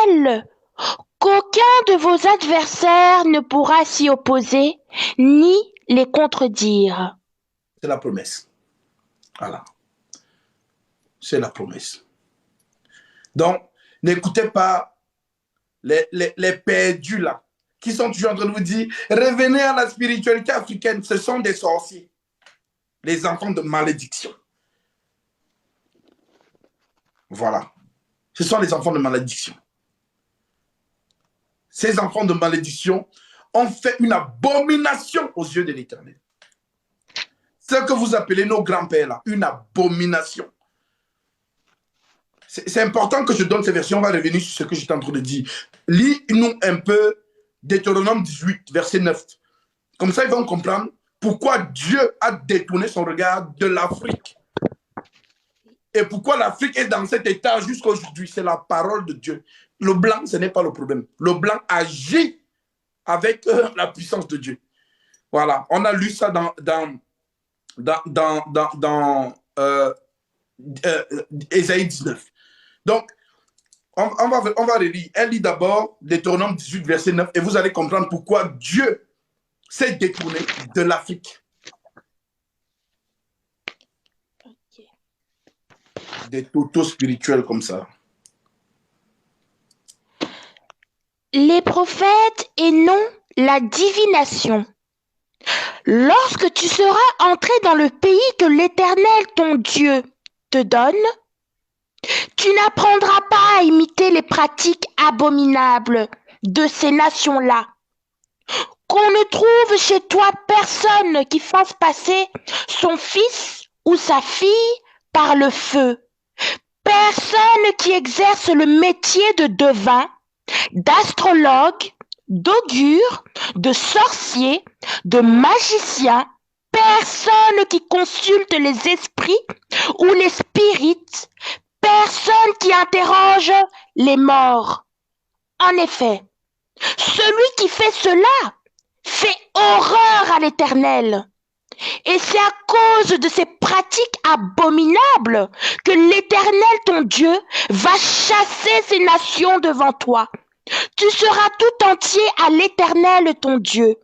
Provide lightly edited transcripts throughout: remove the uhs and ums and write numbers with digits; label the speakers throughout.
Speaker 1: tel qu'aucun de vos adversaires ne pourra s'y opposer ni les contredire.
Speaker 2: C'est la promesse. Voilà. C'est la promesse. Donc, n'écoutez pas les perdus là, qui sont toujours en train de vous dire, revenez à la spiritualité africaine, ce sont des sorciers, les enfants de malédiction. Voilà. Ce sont les enfants de malédiction. Ces enfants de malédiction ont fait une abomination aux yeux de l'Éternel. Ce que vous appelez nos grands-pères là, une abomination. C'est important que je donne ces versions. On va revenir sur ce que j'étais en train de dire. Lis-nous un peu Deutéronome 18, verset 9. Comme ça, ils vont comprendre pourquoi Dieu a détourné son regard de l'Afrique. Et pourquoi l'Afrique est dans cet état jusqu'à aujourd'hui. C'est la parole de Dieu. Le blanc, ce n'est pas le problème. Le blanc agit avec la puissance de Dieu. Voilà. On a lu ça dans Ésaïe 19. Donc, on va relire. Elle lit d'abord Deutéronome 18, verset 9, et vous allez comprendre pourquoi Dieu s'est détourné de l'Afrique.
Speaker 1: Okay.
Speaker 2: Des totaux spirituels comme ça.
Speaker 1: Les prophètes et non la divination. Lorsque tu seras entré dans le pays que l'Éternel, ton Dieu, te donne, tu n'apprendras pas à imiter les pratiques abominables de ces nations-là. Qu'on ne trouve chez toi personne qui fasse passer son fils ou sa fille par le feu. Personne qui exerce le métier de devin, d'astrologue, d'augure, de sorcier, de magicien, personne qui consulte les esprits ou les spirites, personne qui interroge les morts. En effet, celui qui fait cela fait horreur à l'Éternel. Et c'est à cause de ces pratiques abominables que l'Éternel, ton Dieu, va chasser ces nations devant toi. Tu seras tout entier à l'Éternel, ton Dieu.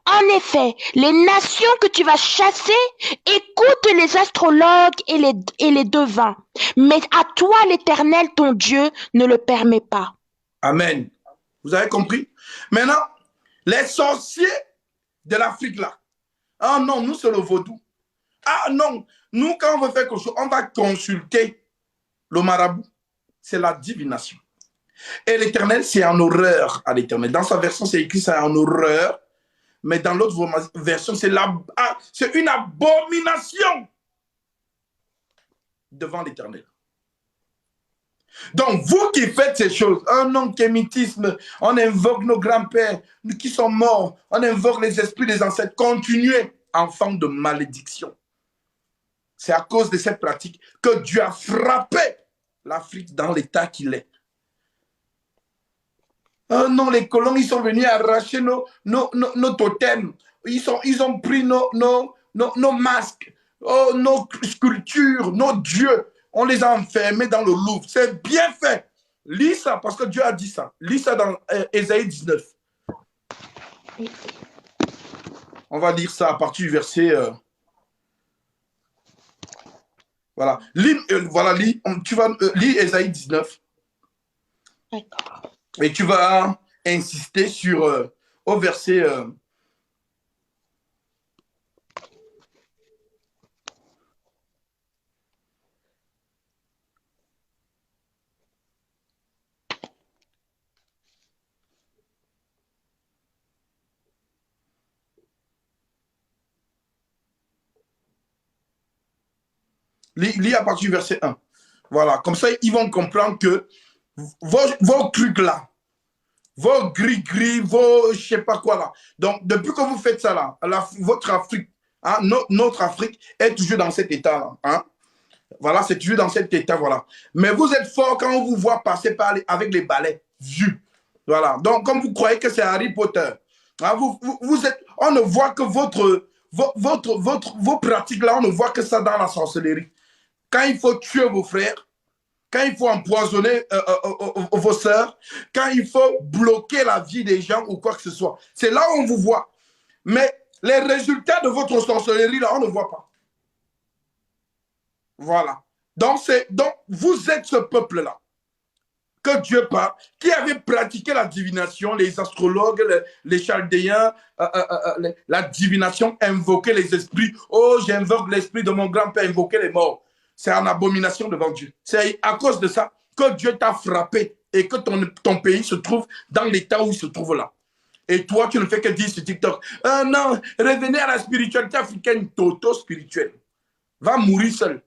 Speaker 1: En effet, les nations que tu vas chasser écoutent les astrologues et les devins. Mais à toi, l'Éternel, ton Dieu, ne le permet pas.
Speaker 2: Amen. Vous avez compris? Maintenant, les sorciers de l'Afrique là. Ah non, nous c'est le vaudou. Ah non, nous quand on veut faire quelque chose, on va consulter le marabout. C'est la divination. Et l'Éternel, c'est en horreur à l'Éternel. Dans sa version, c'est écrit c'est en horreur. Mais dans l'autre version, c'est une abomination devant l'Éternel. Donc, vous qui faites ces choses, un antisémitisme, on invoque nos grands-pères qui sont morts, on invoque les esprits des ancêtres, continuez, enfants de malédiction. C'est à cause de cette pratique que Dieu a frappé l'Afrique dans l'état qu'il est. Oh non, les colons, ils sont venus arracher nos totems. Ils ont pris nos masques, nos sculptures, nos dieux. On les a enfermés dans le Louvre. C'est bien fait. Lis ça, parce que Dieu a dit ça. Lis ça dans Ésaïe 19. On va lire ça à partir du verset... Voilà. Tu vas lire Ésaïe 19.
Speaker 1: D'accord.
Speaker 2: Et tu vas insister sur au verset... lis à partir du verset 1. Voilà. Comme ça, ils vont comprendre que vos trucs là, vos gris-gris, vos je sais pas quoi là. Donc, depuis que vous faites ça là, votre Afrique, hein, notre Afrique est toujours dans cet état là. Hein. Voilà, c'est toujours dans cet état, voilà. Mais vous êtes fort quand on vous voit passer avec les balais vus. Voilà. Donc, comme vous croyez que c'est Harry Potter, hein, vous êtes, on ne voit que vos pratiques là, on ne voit que ça dans la sorcellerie. Quand il faut tuer vos frères, quand il faut empoisonner vos sœurs, quand il faut bloquer la vie des gens ou quoi que ce soit. C'est là où on vous voit. Mais les résultats de votre sorcellerie, là, on ne voit pas. Voilà. Donc, vous êtes ce peuple-là que Dieu parle, qui avait pratiqué la divination, les astrologues, les chaldéens, la divination, invoquer les esprits. Oh, j'invoque l'esprit de mon grand-père, invoquer les morts. C'est une abomination devant Dieu. C'est à cause de ça que Dieu t'a frappé et que ton pays se trouve dans l'état où il se trouve là. Et toi, tu ne fais que dire sur TikTok, non, revenez à la spiritualité africaine, toto-spirituelle. Va mourir seul.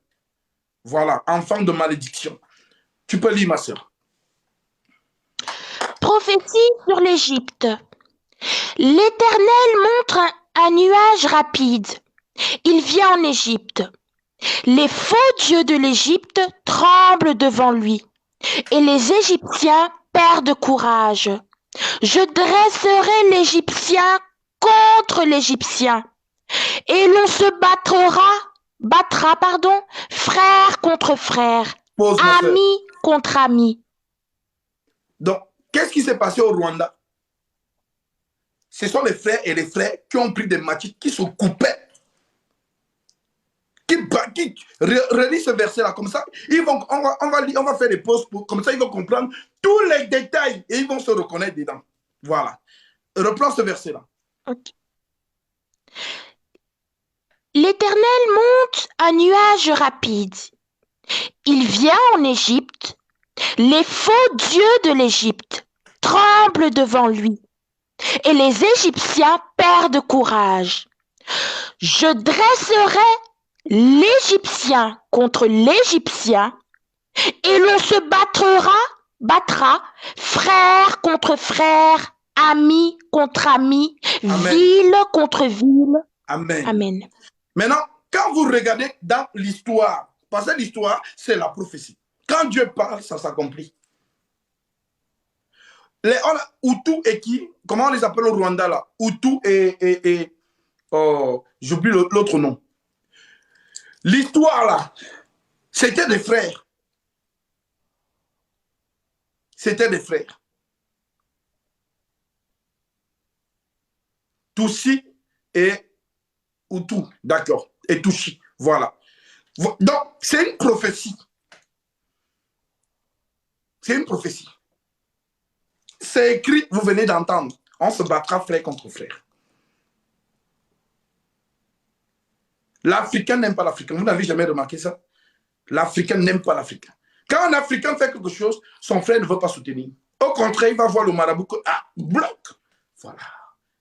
Speaker 2: Voilà, enfant de malédiction. Tu peux lire, ma soeur.
Speaker 1: Prophétie sur l'Égypte. L'Éternel montre un nuage rapide. Il vient en Égypte. Les faux dieux de l'Égypte tremblent devant lui, et les Égyptiens perdent courage. Je dresserai l'Égyptien contre l'Égyptien, et l'on se battra, frère contre frère, ami contre ami.
Speaker 2: Donc, qu'est-ce qui s'est passé au Rwanda? Ce sont les frères et les frères qui ont pris des machettes, qui se coupaient, qui relisent ce verset-là. Comme ça, on va faire des pauses, comme ça ils vont comprendre tous les détails et ils vont se reconnaître dedans. Voilà. Reprends ce verset-là.
Speaker 1: Okay. L'Éternel monte un nuage rapide. Il vient en Égypte. Les faux dieux de l'Égypte tremblent devant lui, et les Égyptiens perdent courage. Je dresserai l'Égyptien contre l'Égyptien, et l'on se battra, frère contre frère, ami contre ami,
Speaker 2: Amen.
Speaker 1: ville contre ville.
Speaker 2: Amen.
Speaker 1: Amen.
Speaker 2: Maintenant, quand vous regardez dans l'histoire, parce que l'histoire, c'est la prophétie. Quand Dieu parle, ça s'accomplit. Les Hutus et qui, comment on les appelle au Rwanda là? Hutus et oh, j'oublie l'autre nom. L'histoire là, c'était des frères. C'était des frères. Tutsi et Hutu, d'accord. Et Tutsi, voilà. Donc, c'est une prophétie. C'est une prophétie. C'est écrit, vous venez d'entendre. On se battra frère contre frère. L'Africain n'aime pas l'Africain. Vous n'avez jamais remarqué ça? L'Africain n'aime pas l'Africain. Quand un Africain fait quelque chose, son frère ne veut pas soutenir. Au contraire, il va voir le marabout que, ah, bloc. Voilà.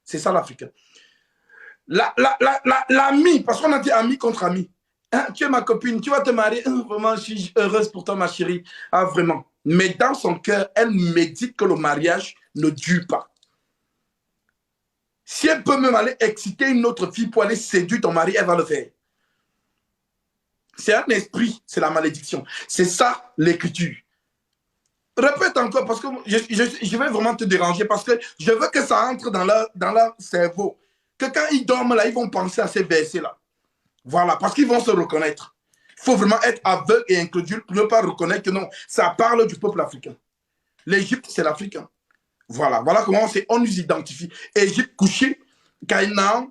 Speaker 2: C'est ça l'Africain. L'ami, parce qu'on a dit ami contre ami. Hein, tu es ma copine, tu vas te marier. Vraiment, je suis heureuse pour toi, ma chérie. Ah, vraiment. Mais dans son cœur, elle médite que le mariage ne dure pas. Si elle peut même aller exciter une autre fille pour aller séduire ton mari, elle va le faire. C'est un esprit, c'est la malédiction. C'est ça l'écriture. Répète encore parce que je vais vraiment te déranger parce que je veux que ça entre dans leur cerveau. Que quand ils dorment là, ils vont penser à ces versets-là. Voilà, parce qu'ils vont se reconnaître. Il faut vraiment être aveugle et incrédule pour ne pas reconnaître que non, ça parle du peuple africain. L'Égypte, c'est l'Africain. Voilà, voilà comment on nous identifie. Égypte, couché, Canaan,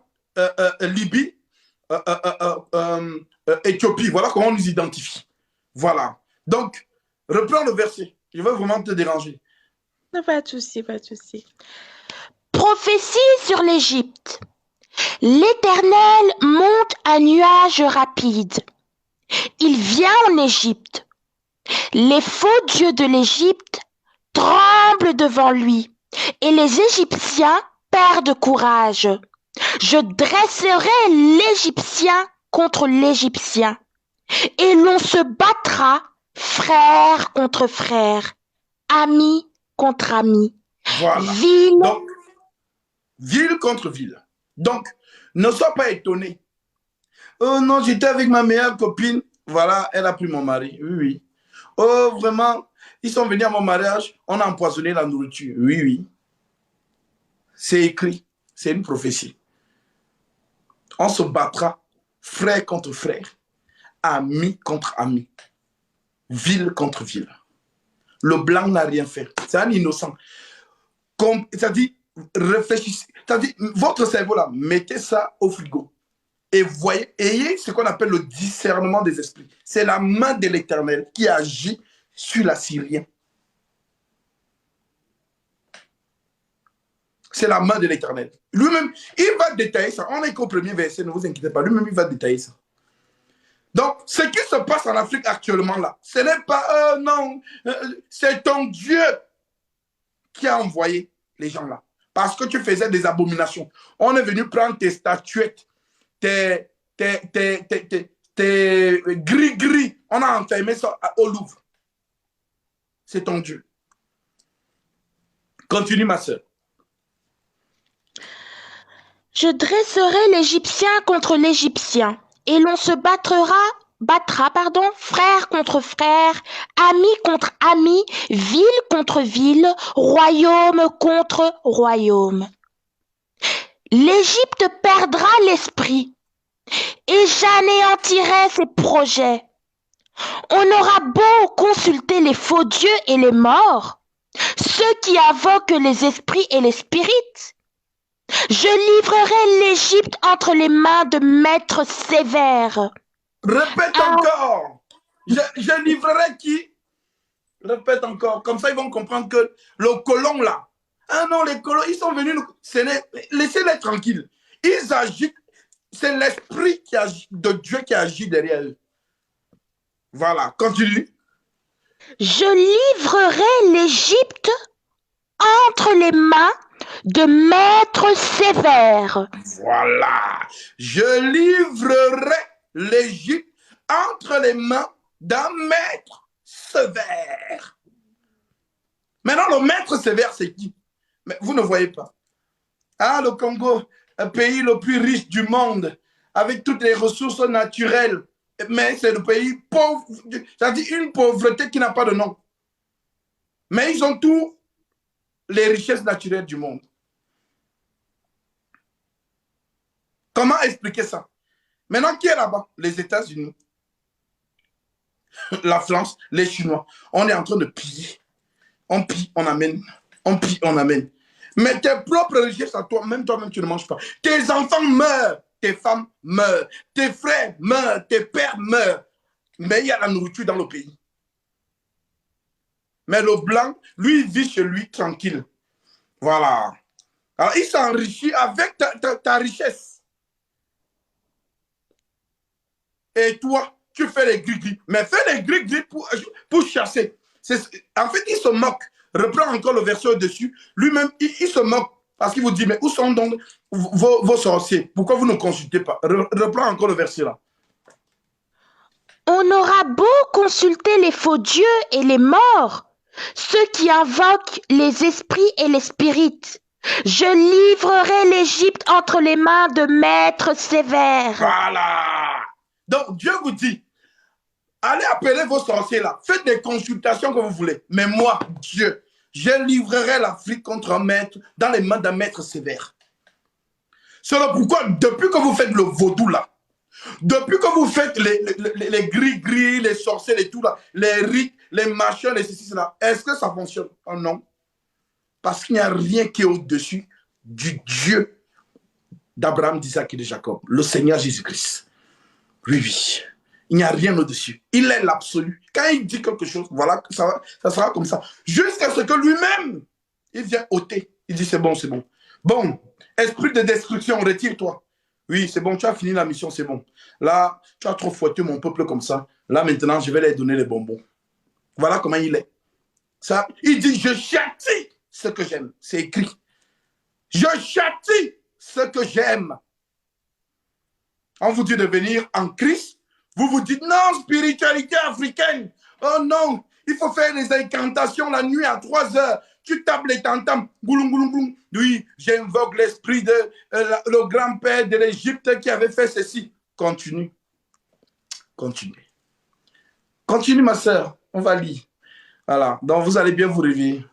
Speaker 2: Libye, Éthiopie. Voilà comment on nous identifie. Voilà. Donc, reprends le verset. Je veux vraiment te déranger.
Speaker 1: Non, pas de souci, pas de souci. Prophétie sur l'Égypte. L'Éternel monte un nuage rapide. Il vient en Égypte. Les faux dieux de l'Égypte tremblent devant lui, et les Égyptiens perdent courage. Je dresserai l'Égyptien contre l'Égyptien, et l'on se battra frère contre frère, ami contre ami,
Speaker 2: voilà. Ville contre ville. Donc, ne sois pas étonné. Oh non, j'étais avec ma meilleure copine. Voilà, elle a pris mon mari. Oui, oui. Oh, vraiment, ils sont venus à mon mariage. On a empoisonné la nourriture. Oui, oui. C'est écrit. C'est une prophétie. On se battra frère contre frère, ami contre ami. ville contre ville. Le blanc n'a rien fait. C'est un innocent. C'est-à-dire, réfléchissez. C'est-à-dire, votre cerveau là, mettez ça au frigo. Et voyez, ayez ce qu'on appelle le discernement des esprits. C'est la main de l'Éternel qui agit sur l'Assyrien. C'est la main de l'Éternel. Lui-même, il va détailler ça. On est qu'au premier verset, ne vous inquiétez pas. Lui-même, il va détailler ça. Donc, ce qui se passe en Afrique actuellement là, ce n'est pas, non, c'est ton Dieu qui a envoyé les gens là. Parce que tu faisais des abominations. On est venu prendre tes statuettes, tes gris-gris. On a enfermé ça au Louvre. C'est ton Dieu. Continue, ma soeur.
Speaker 1: Je dresserai l'Égyptien contre l'Égyptien, et l'on se battra, frère contre frère, ami contre ami, ville contre ville, royaume contre royaume. L'Égypte perdra l'esprit, et j'anéantirai ses projets. On aura beau consulter les faux dieux et les morts, ceux qui invoquent les esprits et les spirites. Je livrerai l'Égypte entre les mains de maîtres sévères.
Speaker 2: Répète encore. Je livrerai qui? Répète encore. Comme ça, ils vont comprendre que le colon là. Ah non, les colons, ils sont venus. Laissez-les tranquilles. Ils agissent. C'est l'esprit de Dieu qui agit derrière eux. Voilà, continue.
Speaker 1: Je livrerai l'Égypte entre les mains de maîtres sévères.
Speaker 2: Voilà. Je livrerai l'Égypte entre les mains d'un maître sévère. Maintenant, le maître sévère, c'est qui? Mais vous ne voyez pas. Ah, le Congo, un pays le plus riche du monde, avec toutes les ressources naturelles, mais c'est le pays pauvre, c'est-à-dire une pauvreté qui n'a pas de nom. Mais ils ont tous les richesses naturelles du monde. Comment expliquer ça? Maintenant, qui est là-bas? Les États-Unis, la France, les Chinois. On est en train de piller. On pille, on amène. On pille, on amène. Mais tes propres richesses à toi, même toi-même, tu ne manges pas. Tes enfants meurent, tes femmes meurent, tes frères meurent, tes pères meurent. Mais il y a la nourriture dans le pays. Mais le blanc, lui, il vit chez lui tranquille. Voilà. Alors, il s'enrichit avec ta richesse. Et toi, tu fais les gris-gris. Mais fais les gris-gris pour chasser. En fait, il se moque. Reprends encore le verset au-dessus. Lui-même, il se moque. Parce qu'il vous dit, mais où sont donc vos sorciers? Pourquoi vous ne consultez pas? Reprends encore le verset là.
Speaker 1: On aura beau consulter les faux dieux et les morts, ceux qui invoquent les esprits et les spirites. Je livrerai l'Égypte entre les mains de maîtres sévères.
Speaker 2: Voilà. Donc, Dieu vous dit, allez appeler vos sorciers là. Faites des consultations que vous voulez. Mais moi, Dieu, je livrerai l'Afrique contre un maître dans les mains d'un maître sévère. C'est pourquoi, depuis que vous faites le vaudou là, depuis que vous faites les gris-gris, les sorciers, les tout là, les rites, les machins, les ceci, cela, est-ce que ça fonctionne? Oh non. Parce qu'il n'y a rien qui est au-dessus du Dieu d'Abraham, d'Isaac et de Jacob, le Seigneur Jésus-Christ. Oui, oui. Il n'y a rien au-dessus. Il est l'absolu. Quand il dit quelque chose, voilà, ça sera comme ça. Jusqu'à ce que lui-même, il vient ôter. Il dit, c'est bon, c'est bon. Bon, esprit de destruction, retire-toi. Oui, c'est bon, tu as fini la mission, c'est bon. Là, tu as trop fouetté mon peuple comme ça. Là, maintenant, je vais leur donner les bonbons. Voilà comment il est. Ça, il dit, je châtie ce que j'aime. C'est écrit. Je châtie ce que j'aime. On vous dit de venir en Christ. Vous vous dites, non, spiritualité africaine. Oh non, il faut faire des incantations la nuit à 3 heures. Tu tapes les tam-tams. Oui, j'invoque l'esprit de le grand-père de l'Égypte qui avait fait ceci. Continue. Continue. Continue, ma soeur. On va lire. Voilà. Donc, vous allez bien vous réveiller.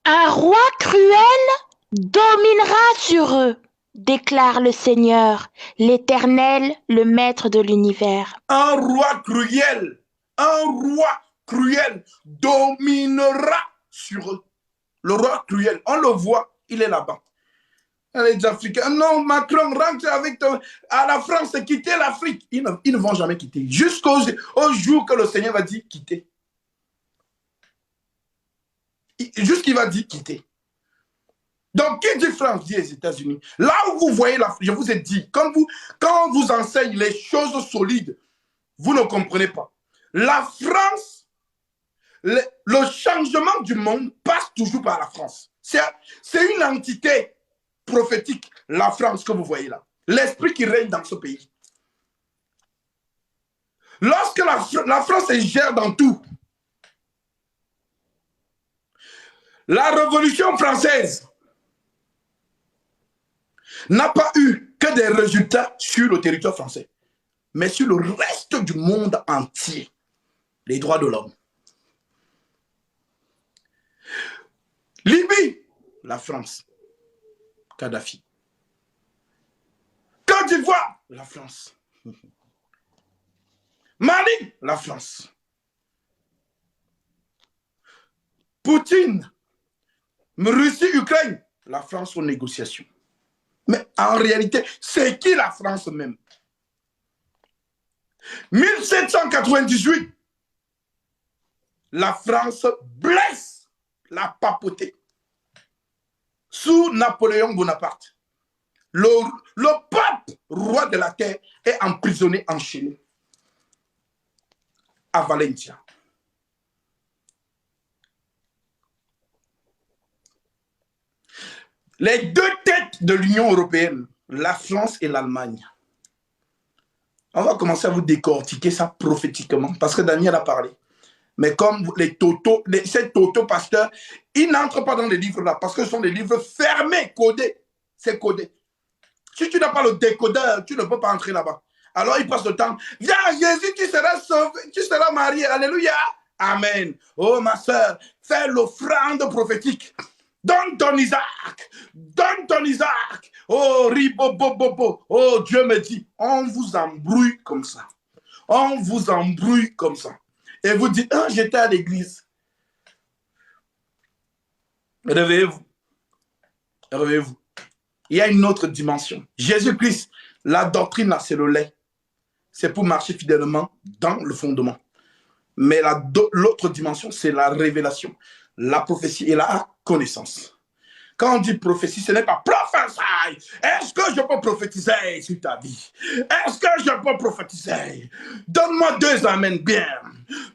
Speaker 1: Un roi cruel dominera sur eux. déclare le Seigneur, l'Éternel, le Maître de l'univers.
Speaker 2: Un roi cruel dominera sur eux. Le roi cruel, on le voit, il est là-bas. Les Africains, non, Macron, rentre avec toi. À la France, quitter l'Afrique. Ils ne vont jamais quitter. Jusqu'au jour que le Seigneur va dire quitter. Jusqu'il va dire quitter. Donc, qui dit France, dit les États-Unis. Là où vous voyez l'Afrique, je vous ai dit, quand on vous enseigne les choses solides, vous ne comprenez pas. La France, le changement du monde passe toujours par la France. C'est une entité prophétique, la France que vous voyez là. L'esprit qui règne dans ce pays. Lorsque la France gère dans tout, la Révolution française n'a pas eu que des résultats sur le territoire français, mais sur le reste du monde entier. Les droits de l'homme. Libye, la France. Kadhafi. Côte d'Ivoire, la France. Mali, la France. Poutine, Russie, Ukraine, la France aux négociations. Mais en réalité, c'est qui la France même? 1798, la France blesse la papauté sous Napoléon Bonaparte. Le pape, roi de la terre, est emprisonné, enchaîné à Valencia. Les deux têtes de l'Union européenne, la France et l'Allemagne. On va commencer à vous décortiquer ça prophétiquement, parce que Daniel a parlé. Mais comme ces pasteurs, ils n'entrent pas dans les livres là, parce que ce sont des livres fermés, codés. C'est codé. Si tu n'as pas le décodeur, tu ne peux pas entrer là-bas. Alors ils passent le temps. Viens Jésus, tu seras sauvé, tu seras marié. Alléluia. Amen. Oh ma soeur, fais l'offrande prophétique. Donne ton Isaac. Donne ton Isaac. Oh, ribobobobo. Oh, Dieu me dit, on vous embrouille comme ça. On vous embrouille comme ça. Et vous dites, ah, j'étais à l'église. Réveillez-vous. Réveillez-vous. Il y a une autre dimension. Jésus-Christ, la doctrine, là, c'est le lait. C'est pour marcher fidèlement dans le fondement. Mais l'autre dimension, c'est la révélation, la prophétie et la connaissance. Quand on dit prophétie, ce n'est pas prophétie. Est-ce que je peux prophétiser sur ta vie? Est-ce que je peux prophétiser? Donne-moi 2 amens bien.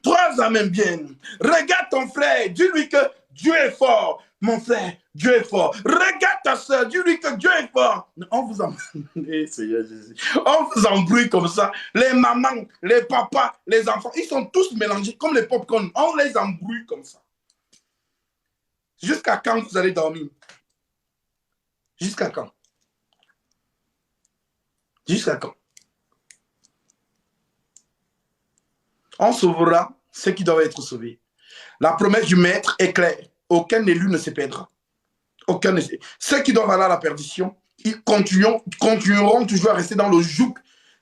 Speaker 2: 3 amens bien. Regarde ton frère, dis-lui que Dieu est fort. Mon frère, Dieu est fort. Regarde ta soeur, dis-lui que Dieu est fort. On vous embrouille comme ça. Les mamans, les papas, les enfants, ils sont tous mélangés comme les pop-corn. On les embrouille comme ça. Jusqu'à quand vous allez dormir? Jusqu'à quand? Jusqu'à quand? On sauvera ceux qui doivent être sauvés. La promesse du maître est claire. Aucun élu ne se perdra. Ceux qui doivent aller à la perdition, ils continueront toujours à rester dans le joug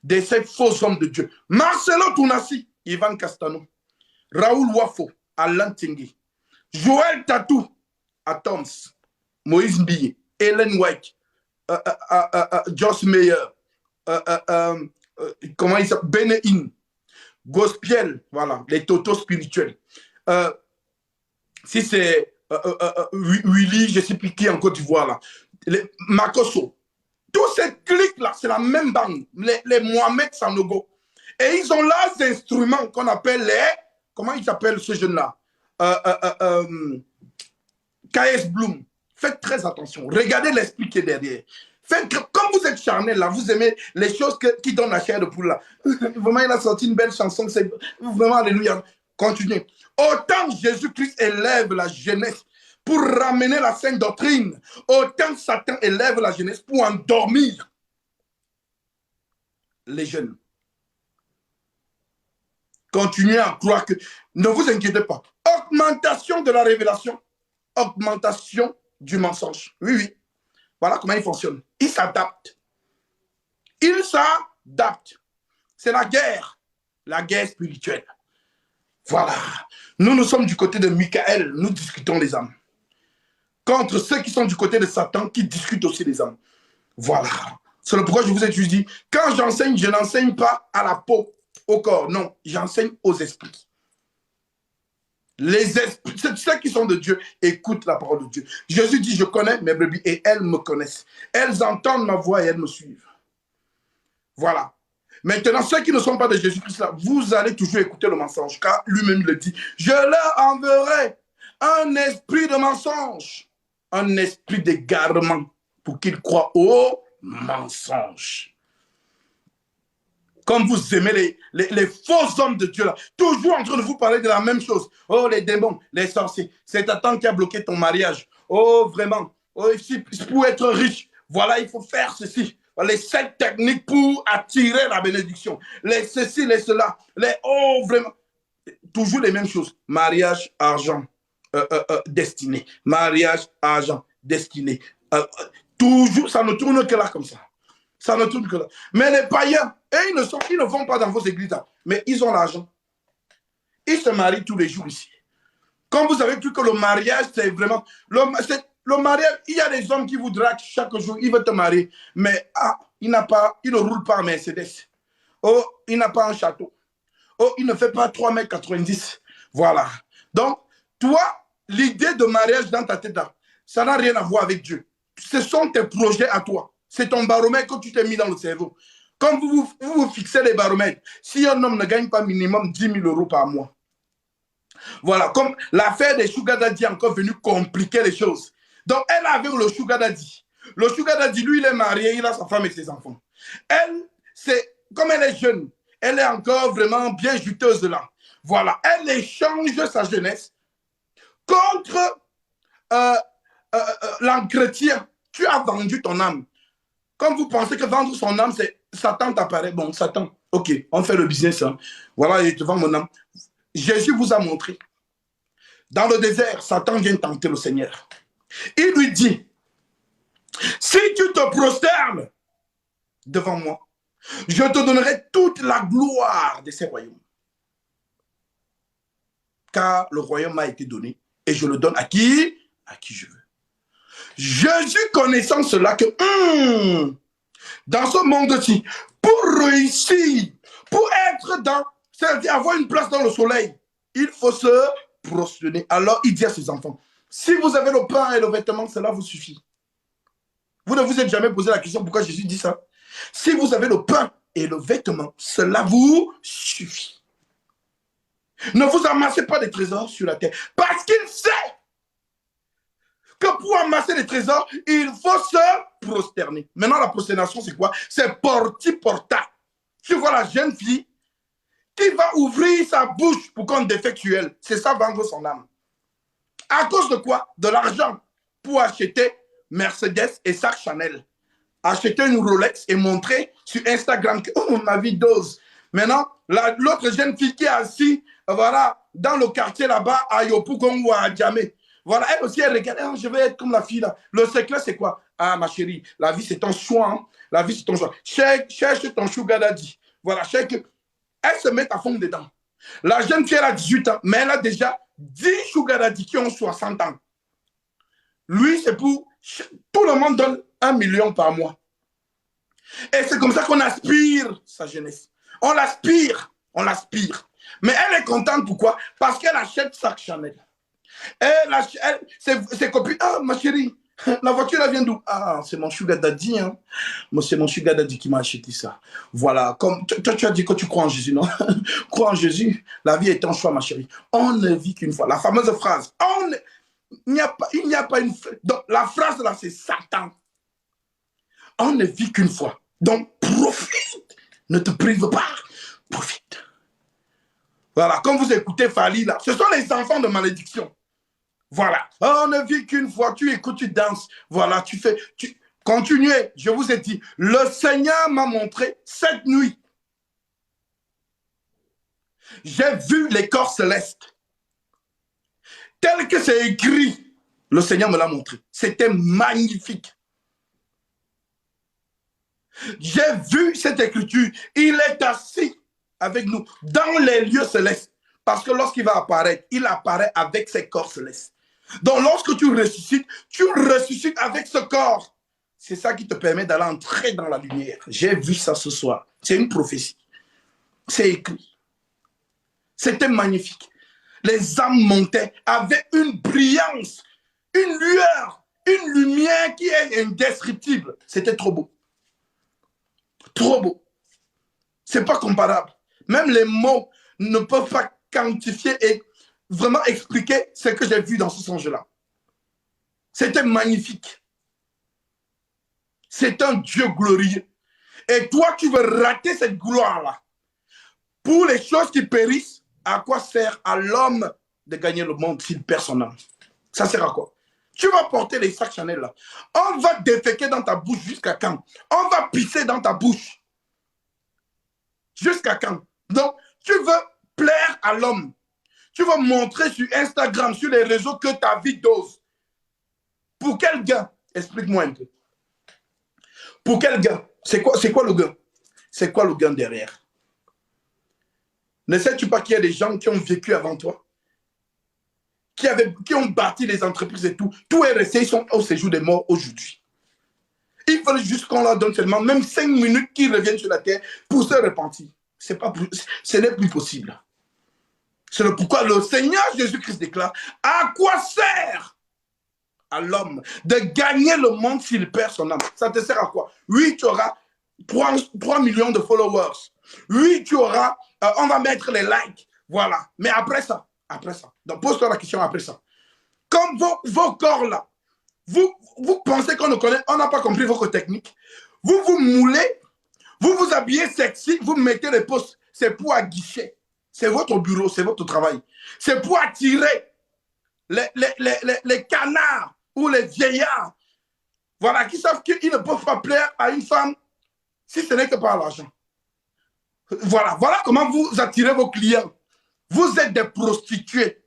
Speaker 2: de ces faux hommes de Dieu. Marcelo Tounassi, Ivan Castano, Raoul Wafo, Alain Tengue, Joël Tatou, Atoms, Moïse Mbiye, Ellen White, Joss Meyer, comment il s'appelle, Benehin, Gospiel, voilà, les totaux spirituels. Si c'est Willy, je ne sais plus qui en Côte d'Ivoire, là, Makoso, tous ces clics-là, c'est la même bande, les Mohamed Sanogo. Et ils ont là des instruments qu'on appelle les, comment ils s'appellent ce jeune-là, KS Bloom. Faites très attention. Regardez l'esprit qui est derrière. Comme vous êtes charnel, là, vous aimez les choses qui donnent la chair de poule, là. Vraiment, il a sorti une belle chanson. C'est vraiment, alléluia. Continuez. Autant Jésus-Christ élève la jeunesse pour ramener la sainte doctrine, autant Satan élève la jeunesse pour endormir les jeunes. Continuez à croire que... Ne vous inquiétez pas. Augmentation de la révélation, augmentation du mensonge. Oui, oui. Voilà comment il fonctionne. Ils s'adaptent. Ils s'adaptent. C'est la guerre spirituelle. Voilà. Nous sommes du côté de Michael, nous discutons les âmes. Contre ceux qui sont du côté de Satan, qui discutent aussi les âmes. Voilà. C'est le pourquoi je vous ai juste dit, quand j'enseigne, je n'enseigne pas à la peau, au corps. Non, j'enseigne aux esprits. Les esprits, ceux qui sont de Dieu, écoutent la parole de Dieu. Jésus dit, je connais mes brebis et elles me connaissent. Elles entendent ma voix et elles me suivent. Voilà. Maintenant, ceux qui ne sont pas de Jésus-Christ, vous allez toujours écouter le mensonge, car lui-même le dit. Je leur enverrai un esprit de mensonge, un esprit d'égarement, pour qu'ils croient au mensonge. Comme vous aimez les faux hommes de Dieu, là, toujours en train de vous parler de la même chose. Oh, les démons, les sorciers, c'est Satan qui a bloqué ton mariage. Oh, vraiment, oh, pour être riche, voilà, il faut faire ceci. Les 7 techniques pour attirer la bénédiction. Les ceci, les cela. Oh, vraiment. Toujours les mêmes choses. Mariage, argent, destiné. Mariage, argent, destiné. Toujours, ça ne tourne que là comme ça. Ça ne tourne que là. Mais les païens, ils ne vont pas dans vos églises là. Mais ils ont l'argent. Ils se marient tous les jours ici. Quand vous avez cru que le mariage, c'est vraiment... Le mariage, il y a des hommes qui vous draguent chaque jour, ils veulent te marier, mais il ne roule pas en Mercedes. Oh, il n'a pas un château. Oh, il ne fait pas 3,90 m. Voilà. Donc, toi, l'idée de mariage dans ta tête, là, ça n'a rien à voir avec Dieu. Ce sont tes projets à toi. C'est ton baromètre que tu t'es mis dans le cerveau. Quand vous fixez les baromètres, si un homme ne gagne pas minimum 10 000 € par mois, voilà, comme l'affaire des sugar daddy est encore venue compliquer les choses. Donc, elle avait le sugar daddy. Le sugar daddy, lui, il est marié, il a sa femme et ses enfants. Elle, comme elle est jeune, elle est encore vraiment bien juteuse là. Voilà, elle échange sa jeunesse contre l'entretien. Tu as vendu ton âme. Comme vous pensez que vendre son âme, c'est Satan t'apparaît. Bon, Satan, ok, on fait le business. Hein. Voilà, je te vends mon âme. Jésus vous a montré. Dans le désert, Satan vient tenter le Seigneur. Il lui dit, si tu te prosternes devant moi, je te donnerai toute la gloire de ces royaumes. Car le royaume m'a été donné et je le donne à qui? À qui je veux. Jésus connaissant cela que dans ce monde-ci, pour réussir, pour être dans, c'est-à-dire avoir une place dans le soleil, il faut se prosterner. Alors il dit à ses enfants, si vous avez le pain et le vêtement, cela vous suffit. Vous ne vous êtes jamais posé la question pourquoi Jésus dit ça? Si vous avez le pain et le vêtement, cela vous suffit. Ne vous amassez pas des trésors sur la terre. Parce qu'il sait que pour amasser des trésors, il faut se prosterner. Maintenant, la prosternation, c'est quoi? C'est porti-porta. Tu vois la jeune fille qui va ouvrir sa bouche pour qu'on défectuelle. C'est ça, vendre son âme. À cause de quoi? De l'argent pour acheter Mercedes et sac Chanel. Acheter une Rolex et montrer sur Instagram que oh, ma vie dose. Maintenant, l'autre jeune fille qui est assise, voilà, dans le quartier là-bas, à Yopougon ou à Djamé. Voilà, elle aussi, elle regarde, oh, je vais être comme la fille là. Le secret, c'est quoi? Ah, ma chérie, la vie, c'est ton choix. Hein? La vie, c'est ton choix. Cherche ton sugar daddy. Voilà, cherche. Elle se met à fond dedans. La jeune fille, elle a 18 ans, mais elle a déjà 10 sugar daddy qui ont 60 ans. Lui, c'est pour... Tout le monde donne 1 million par mois. Et c'est comme ça qu'on aspire sa jeunesse. On l'aspire. Mais elle est contente, pourquoi? Parce qu'elle achète sac Chanel. Ses copines, ah, ma chérie, la voiture, elle vient d'où? Ah, c'est mon sugar daddy. Hein. C'est mon sugar daddy qui m'a acheté ça. Voilà, comme toi, tu as dit que tu crois en Jésus, non? Crois en Jésus, la vie est un choix, ma chérie. On ne vit qu'une fois. La fameuse phrase, il n'y a pas une... Donc, la phrase là, c'est Satan. On ne vit qu'une fois. Donc, profite. Ne te prive pas. Profite. Voilà, comme vous écoutez Fali là, ce sont les enfants de malédiction. Voilà. On ne vit qu'une fois. Tu écoutes, tu danses. Voilà, tu fais... Continuez. Je vous ai dit, le Seigneur m'a montré cette nuit. J'ai vu les corps célestes. Tel que c'est écrit, le Seigneur me l'a montré. C'était magnifique. J'ai vu cette écriture. Il est assis avec nous dans les lieux célestes. Parce que lorsqu'il va apparaître, il apparaît avec ses corps célestes. Donc lorsque tu ressuscites avec ce corps. C'est ça qui te permet d'aller entrer dans la lumière. J'ai vu ça ce soir. C'est une prophétie. C'est écrit. C'était magnifique. Les âmes montaient avec une brillance, une lueur, une lumière qui est indescriptible. C'était trop beau. Trop beau. C'est pas comparable. Même les mots ne peuvent pas quantifier et vraiment expliquer ce que j'ai vu dans ce songe-là. C'était magnifique. C'est un Dieu glorieux. Et toi, tu veux rater cette gloire-là. Pour les choses qui périssent, à quoi sert à l'homme de gagner le monde s'il perd son âme? Ça sert à quoi? Tu vas porter les sacs Chanel là. On va déféquer dans ta bouche jusqu'à quand? On va pisser dans ta bouche. Jusqu'à quand? Donc, tu veux plaire à l'homme. Tu vas montrer sur Instagram, sur les réseaux que ta vie dose. Pour quel gain? Explique-moi un peu. Pour quel gain? C'est quoi le gain? C'est quoi le gain derrière? Ne sais-tu pas qu'il y a des gens qui ont vécu avant toi? Qui ont bâti les entreprises et tout. Tout est resté, ils sont au séjour des morts aujourd'hui. Il fallait juste qu'on leur donne seulement même 5 minutes qu'ils reviennent sur la terre pour se repentir. Ce n'est plus possible. C'est pourquoi le Seigneur Jésus-Christ déclare: à quoi sert à l'homme de gagner le monde s'il perd son âme? Ça te sert à quoi? Oui, tu auras 3 millions de followers. Oui, tu auras, on va mettre les likes. Voilà. Mais après ça. Donc pose-toi la question après ça. Comme vos corps là, vous pensez qu'on ne connaît, on n'a pas compris votre technique. Vous vous moulez, vous vous habillez sexy, vous mettez les postes. C'est pour aguicher. C'est votre bureau, c'est votre travail. C'est pour attirer les canards ou les vieillards. Voilà, qui savent qu'ils ne peuvent pas plaire à une femme si ce n'est que par l'argent. Voilà comment vous attirez vos clients. Vous êtes des prostituées.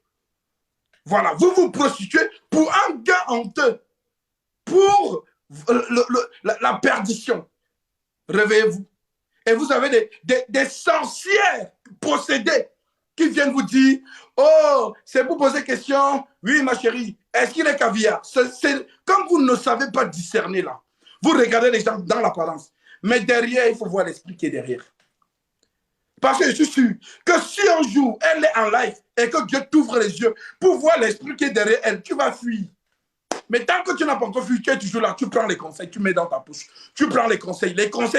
Speaker 2: Voilà, vous vous prostituez pour un gain honteux, pour la perdition. Réveillez-vous. Et vous avez des sorcières possédées qui viennent vous dire: oh, c'est pour poser question. Oui, ma chérie, est-ce qu'il est caviar? Comme vous ne savez pas discerner là, vous regardez les gens dans l'apparence. Mais derrière, il faut voir l'esprit qui est derrière. Parce que je suis sûr que si un jour elle est en live et que Dieu t'ouvre les yeux pour voir l'esprit qui est derrière elle, tu vas fuir. Mais tant que tu n'as pas encore fui, tu es toujours là, tu prends les conseils, tu mets dans ta poche. Tu prends les conseils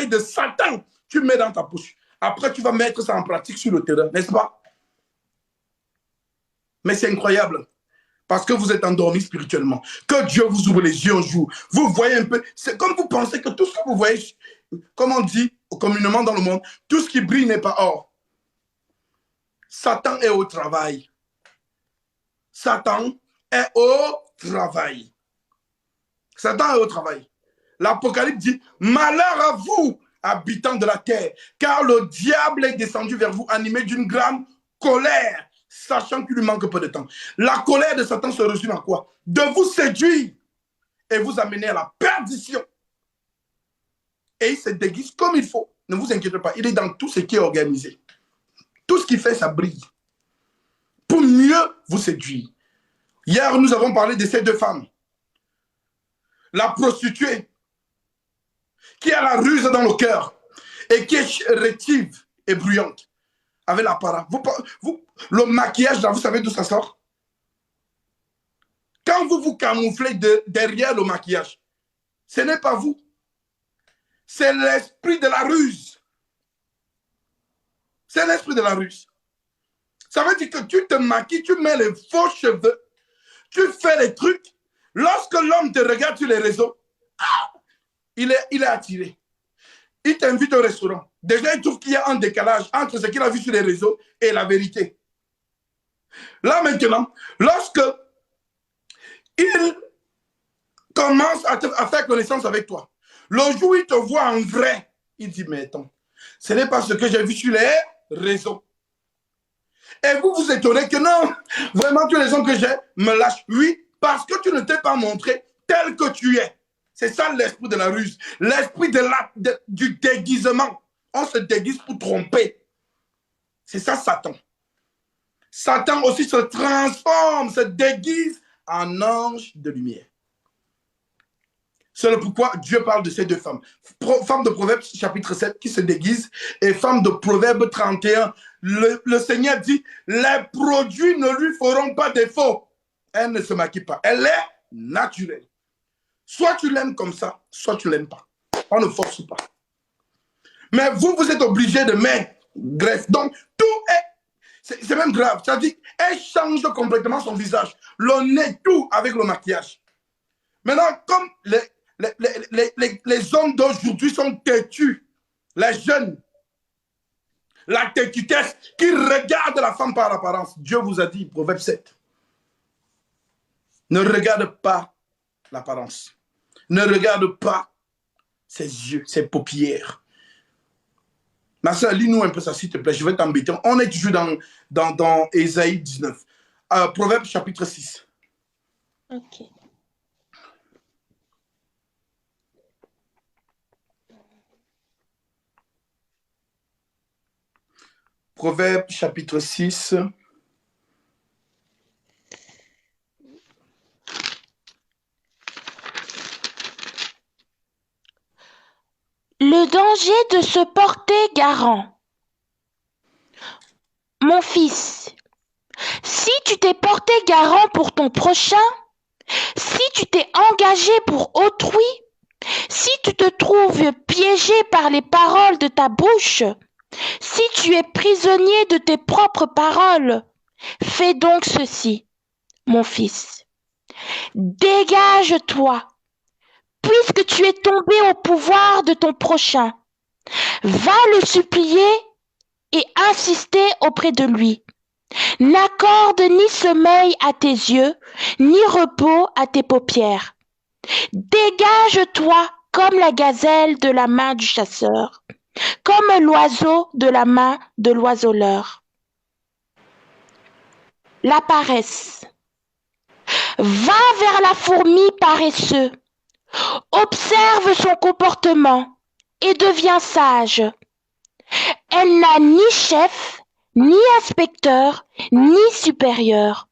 Speaker 2: de Satan, tu mets dans ta poche. Après, tu vas mettre ça en pratique sur le terrain, n'est-ce pas? Mais c'est incroyable. Parce que vous êtes endormi spirituellement. Que Dieu vous ouvre les yeux un jour. Vous voyez un peu. C'est comme vous pensez que tout ce que vous voyez, comme on dit communément dans le monde, tout ce qui brille n'est pas or. Satan est au travail. Satan est au travail. Satan est au travail. L'Apocalypse dit: malheur à vous, habitants de la terre, car le diable est descendu vers vous animé d'une grande colère, sachant qu'il lui manque peu de temps. La colère de Satan se résume à quoi? De vous séduire et vous amener à la perdition. Et il se déguise comme il faut. Ne vous inquiétez pas, il est dans tout ce qui est organisé. Tout ce qu'il fait, ça brille. Pour mieux vous séduire. Hier, nous avons parlé de ces deux femmes. La prostituée, qui a la ruse dans le cœur et qui est rétive et bruyante, avec l'apparat. Le maquillage, là, vous savez d'où ça sort? Quand vous vous camouflez derrière le maquillage, ce n'est pas vous. C'est l'esprit de la ruse. C'est l'esprit de la ruse. Ça veut dire que tu te maquilles, tu mets les faux cheveux, tu fais les trucs. Lorsque l'homme te regarde sur les réseaux, il est attiré. Il t'invite au restaurant. Déjà, il trouve qu'il y a un décalage entre ce qu'il a vu sur les réseaux et la vérité. Là, maintenant, lorsque il commence à faire connaissance avec toi, le jour où il te voit en vrai, il dit: mais attends, ce n'est pas ce que j'ai vu sur les réseaux. Et vous vous étonnez que non, vraiment tous les hommes que j'ai me lâchent. Oui, parce que tu ne t'es pas montré tel que tu es. C'est ça l'esprit de la ruse. L'esprit du déguisement. On se déguise pour tromper. C'est ça Satan. Satan aussi se transforme, se déguise en ange de lumière. C'est pourquoi Dieu parle de ces deux femmes. Femme de Proverbes chapitre 7 qui se déguise et femme de Proverbes 31. Le Seigneur dit, les produits ne lui feront pas défaut. Elle ne se maquille pas. Elle est naturelle. Soit tu l'aimes comme ça, soit tu ne l'aimes pas. On ne force pas. Mais vous êtes obligé de mettre greffe. Donc, tout est... C'est même grave. C'est-à-dire, elle change complètement son visage. Le nez, tout avec le maquillage. Maintenant, comme les hommes d'aujourd'hui sont têtus, les jeunes, la têtutesse qui regarde la femme par l'apparence. Dieu vous a dit, Proverbe 7, ne regarde pas l'apparence. Ne regarde pas ses yeux, ses paupières. Ma soeur, lis-nous un peu ça, s'il te plaît. Je vais t'embêter. On est toujours dans Ésaïe 19. Proverbe chapitre 6.
Speaker 1: Ok.
Speaker 2: Proverbe chapitre 6.
Speaker 1: Le danger de se porter garant. Mon fils, si tu t'es porté garant pour ton prochain, si tu t'es engagé pour autrui, si tu te trouves piégé par les paroles de ta bouche, si tu es prisonnier de tes propres paroles, fais donc ceci, mon fils. Dégage-toi, puisque tu es tombé au pouvoir de ton prochain. Va le supplier et insister auprès de lui. N'accorde ni sommeil à tes yeux, ni repos à tes paupières. Dégage-toi comme la gazelle de la main du chasseur, comme l'oiseau de la main de l'oiseleur. La paresse. Va vers la fourmi paresseux. Observe son comportement et deviens sage. Elle n'a ni chef, ni inspecteur, ni supérieur.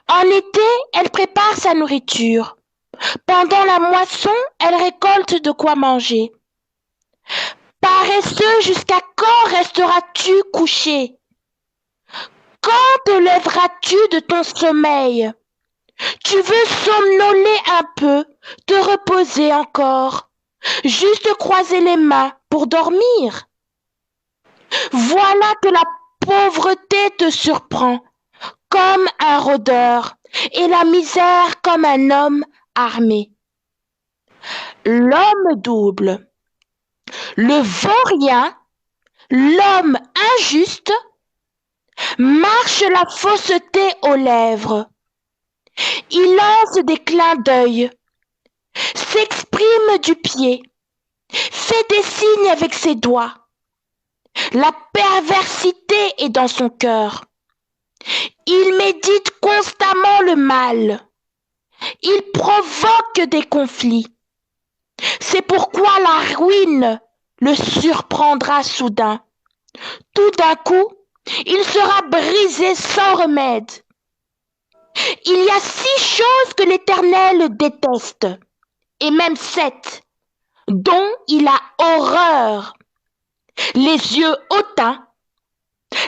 Speaker 1: En été, elle prépare sa nourriture. Pendant la moisson, elle récolte de quoi manger. Paresseux, jusqu'à quand resteras-tu couché? Quand te lèveras-tu de ton sommeil? Tu veux somnoler un peu, te reposer encore, juste croiser les mains pour dormir. Voilà que la pauvreté te surprend comme un rôdeur et la misère comme un homme armé. L'homme double, le vaurien, l'homme injuste, marche la fausseté aux lèvres. Il lance des clins d'œil, s'exprime du pied, fait des signes avec ses doigts. La perversité est dans son cœur. Il médite constamment le mal. Il provoque des conflits. C'est pourquoi la ruine le surprendra soudain. Tout d'un coup, il sera brisé sans remède. Il y a 6 choses que l'Éternel déteste, et même 7, dont il a horreur. Les yeux hautains,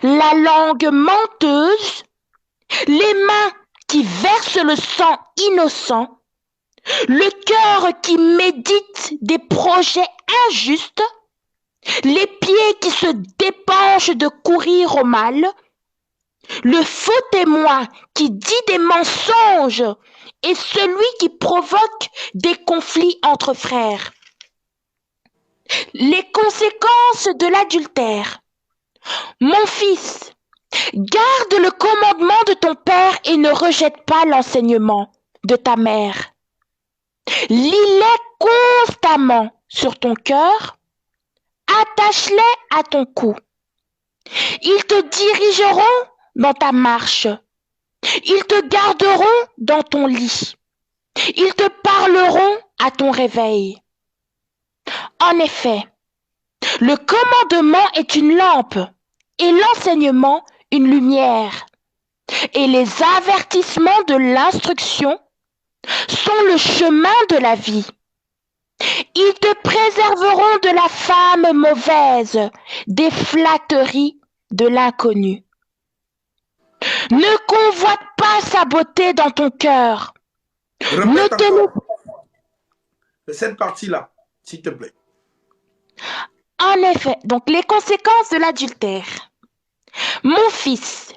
Speaker 1: la langue menteuse, les mains qui versent le sang innocent, le cœur qui médite des projets injustes, les pieds qui se dépenchent de courir au mal, le faux témoin qui dit des mensonges et celui qui provoque des conflits entre frères. Les conséquences de l'adultère. Mon fils, garde le commandement de ton père et ne rejette pas l'enseignement de ta mère. Lis-les constamment sur ton cœur, attache-les à ton cou. Ils te dirigeront dans ta marche. Ils te garderont dans ton lit. Ils te parleront à ton réveil. En effet, le commandement est une lampe et l'enseignement une lumière. Et les avertissements de l'instruction sont le chemin de la vie. Ils te préserveront de la femme mauvaise, des flatteries de l'inconnu. Ne convoite pas sa beauté dans ton cœur.
Speaker 2: Répète encore cette partie-là, s'il te plaît.
Speaker 1: En effet, donc les conséquences de l'adultère. Mon fils,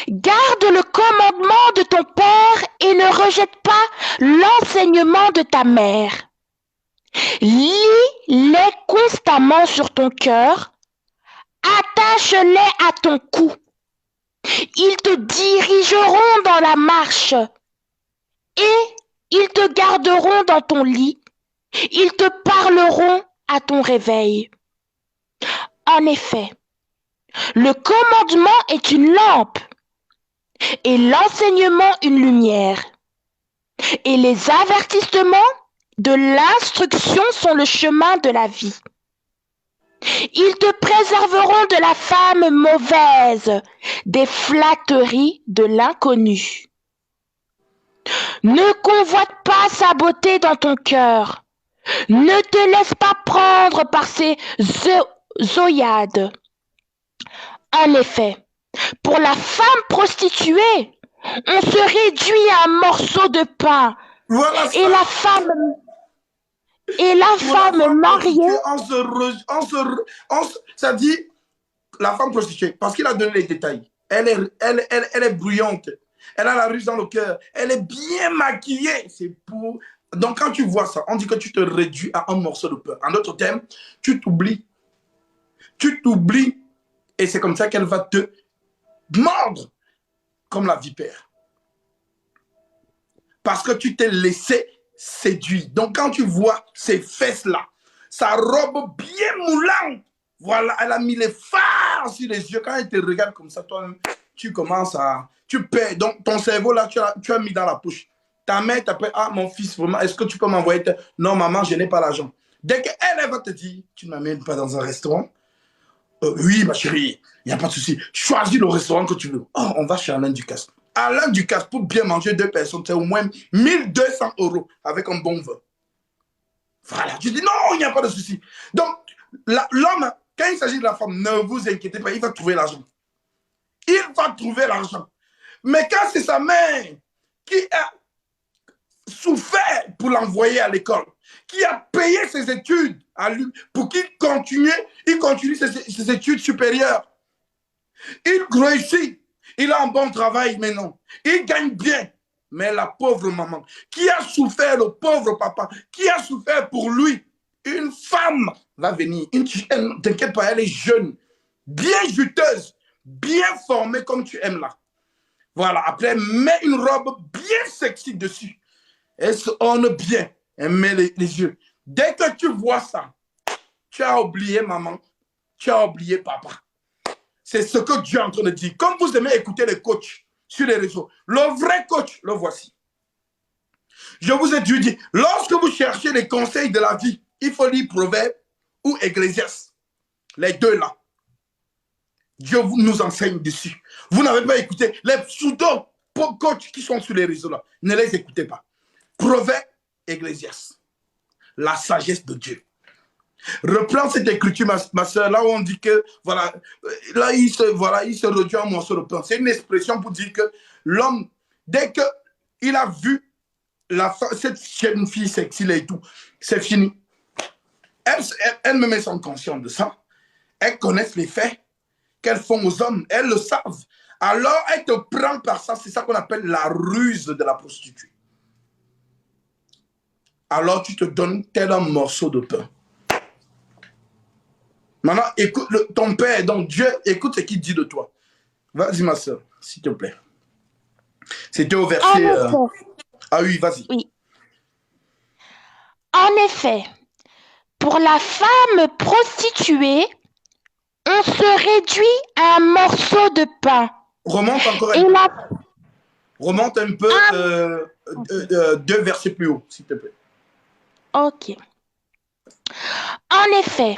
Speaker 1: garde le commandement de ton père et ne rejette pas l'enseignement de ta mère. Lis-les constamment sur ton cœur, attache-les à ton cou. Ils te dirigeront dans la marche et ils te garderont dans ton lit. Ils te parleront à ton réveil. En effet, le commandement est une lampe et l'enseignement une lumière. Et les avertissements de l'instruction sont le chemin de la vie. Ils te préserveront de la femme mauvaise, des flatteries de l'inconnu. Ne convoite pas sa beauté dans ton cœur. Ne te laisse pas prendre par ses zoyades. En effet, pour la femme prostituée, on se réduit à un morceau de pain.
Speaker 2: Voilà ça.
Speaker 1: Et la femme mariée.
Speaker 2: Ça dit la femme prostituée, parce qu'il a donné les détails. Elle est bruyante. Elle a la ruse dans le cœur. Elle est bien maquillée. C'est pour. Donc, quand tu vois ça, on dit que tu te réduis à un morceau de pain. En d'autres termes, tu t'oublies. Tu t'oublies. Et c'est comme ça qu'elle va te mordre comme la vipère. Parce que tu t'es laissé séduire. Donc, quand tu vois ces fesses-là, sa robe bien moulante, voilà, elle a mis les phares sur les yeux. Quand elle te regarde comme ça, toi-même, tu commences à. Tu perds. Donc, ton cerveau, là, tu as mis dans la poche. Ta mère t'appelle, ah, mon fils, vraiment, est-ce que tu peux m'envoyer? Non, maman, je n'ai pas l'argent. Dès qu'elle va te dire, tu ne m'amènes pas dans un restaurant? Oui, ma chérie, il n'y a pas de souci. Choisis le restaurant que tu veux. Oh, on va chez Alain Ducasse. Alain Ducasse, pour bien manger 2 personnes, c'est au moins 1200 € avec un bon vin. Voilà, tu dis non, il n'y a pas de souci. Donc, l'homme, quand il s'agit de la femme, ne vous inquiétez pas, il va trouver l'argent. Il va trouver l'argent. Mais quand c'est sa mère qui a souffert pour l'envoyer à l'école, qui a payé ses études à lui pour qu'il continue ses études supérieures. Il réussit, il a un bon travail maintenant, il gagne bien. Mais la pauvre maman, qui a souffert, le pauvre papa, qui a souffert pour lui, une femme va venir. T'inquiète pas, elle est jeune, bien juteuse, bien formée comme tu aimes là. Voilà, après, mets une robe bien sexy dessus. Elle se orne bien. Elle met les yeux. Dès que tu vois ça, tu as oublié maman, tu as oublié papa. C'est ce que Dieu est en train de dire. Comme vous aimez écouter les coachs sur les réseaux, le vrai coach, le voici. Je vous ai dit, lorsque vous cherchez les conseils de la vie, il faut lire Proverbes ou Ecclésiaste. Les deux là. Dieu nous enseigne dessus. Vous n'avez pas écouté les pseudo-coachs qui sont sur les réseaux là. Ne les écoutez pas. Proverbes, Ecclésiaste. La sagesse de Dieu. Reprends cette écriture, ma soeur, là où on dit que, voilà, là, il se réduit en morceau de pain. C'est une expression pour dire que l'homme, dès qu'il a vu cette jeune fille sexy et tout, c'est fini. Elle me met son conscience de ça. Elles connaissent les faits qu'elles font aux hommes. Elles le savent. Alors, elle te prend par ça. C'est ça qu'on appelle la ruse de la prostituée. Alors, tu te donnes tel un morceau de pain. Maintenant, écoute ton père, donc Dieu, écoute ce qu'il dit de toi. Vas-y, ma soeur, s'il te plaît. C'était au verset... Ah oui, vas-y.
Speaker 1: Oui. En effet, pour la femme prostituée, on se réduit à un morceau de pain.
Speaker 2: Remonte encore un peu. Remonte un peu 2 versets plus haut, s'il te plaît.
Speaker 1: Ok. En effet,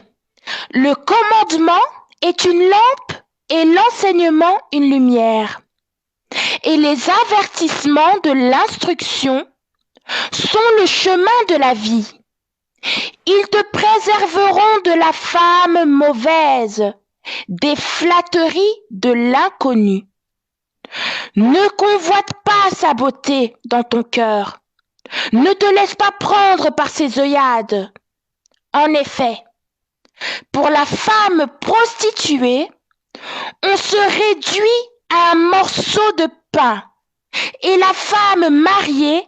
Speaker 1: le commandement est une lampe et l'enseignement une lumière. Et les avertissements de l'instruction sont le chemin de la vie. Ils te préserveront de la femme mauvaise, des flatteries de l'inconnu. Ne convoite pas sa beauté dans ton cœur. Ne te laisse pas prendre par ses œillades. En effet, pour la femme prostituée, on se réduit à un morceau de pain, et la femme mariée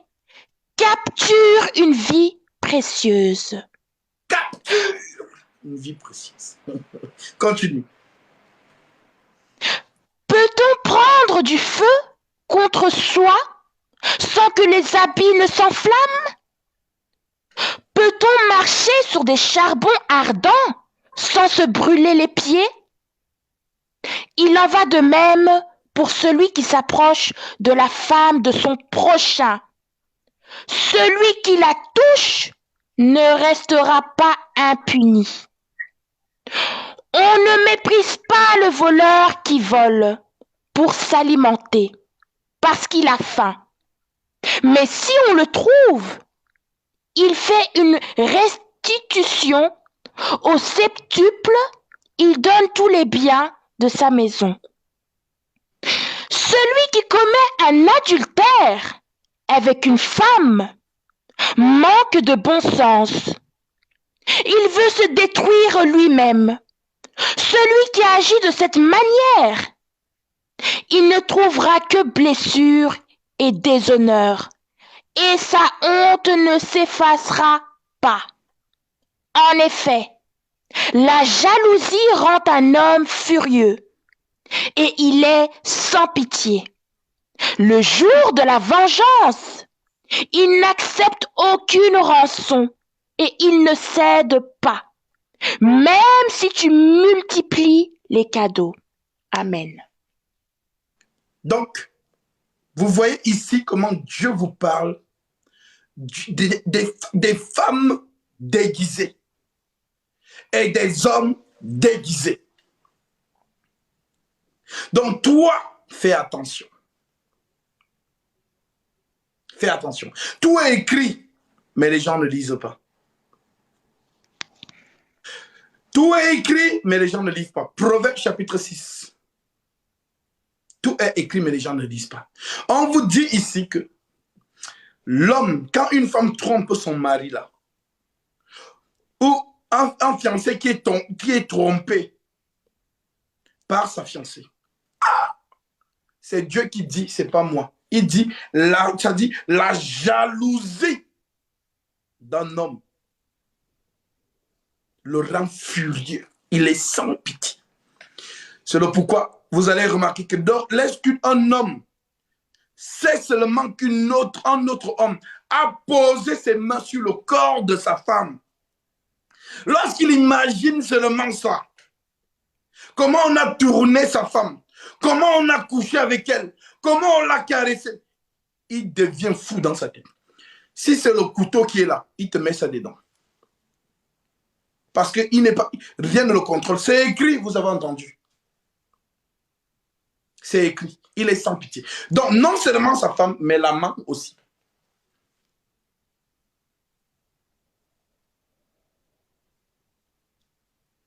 Speaker 1: capture une vie précieuse.
Speaker 2: Capture une vie précieuse. Continue.
Speaker 1: Peut-on prendre du feu contre soi sans que les habits ne s'enflamment? Peut-on marcher sur des charbons ardents sans se brûler les pieds? Il en va de même pour celui qui s'approche de la femme de son prochain. Celui qui la touche ne restera pas impuni. On ne méprise pas le voleur qui vole pour s'alimenter, parce qu'il a faim. Mais si on le trouve, il fait une restitution au septuple, il donne tous les biens de sa maison. Celui qui commet un adultère avec une femme manque de bon sens. Il veut se détruire lui-même. Celui qui agit de cette manière, il ne trouvera que blessure et déshonneur, et sa honte ne s'effacera pas. En effet, la jalousie rend un homme furieux, et il est sans pitié. Le jour de la vengeance, il n'accepte aucune rançon, et il ne cède pas, même si tu multiplies les cadeaux. Amen.
Speaker 2: Donc, vous voyez ici comment Dieu vous parle des femmes déguisées et des hommes déguisés. Donc, toi, fais attention. Fais attention. Tout est écrit, mais les gens ne lisent pas. Tout est écrit, mais les gens ne lisent pas. Proverbe chapitre 6. Tout est écrit, mais les gens ne lisent pas. On vous dit ici que l'homme, quand une femme trompe son mari là, ou un fiancé qui est trompé par sa fiancée, c'est Dieu qui dit, c'est pas moi. Il dit, ça dit, la jalousie d'un homme le rend furieux. Il est sans pitié. C'est le pourquoi vous allez remarquer que lorsqu'un homme sait seulement un autre homme a posé ses mains sur le corps de sa femme, lorsqu'il imagine seulement ça, comment on a tourné sa femme, comment on a couché avec elle, comment on l'a caressée, il devient fou dans sa tête. Si c'est le couteau qui est là, il te met ça dedans. Parce que rien ne le contrôle. C'est écrit, vous avez entendu. C'est écrit. Il est sans pitié. Donc, non seulement sa femme, mais l'amant aussi.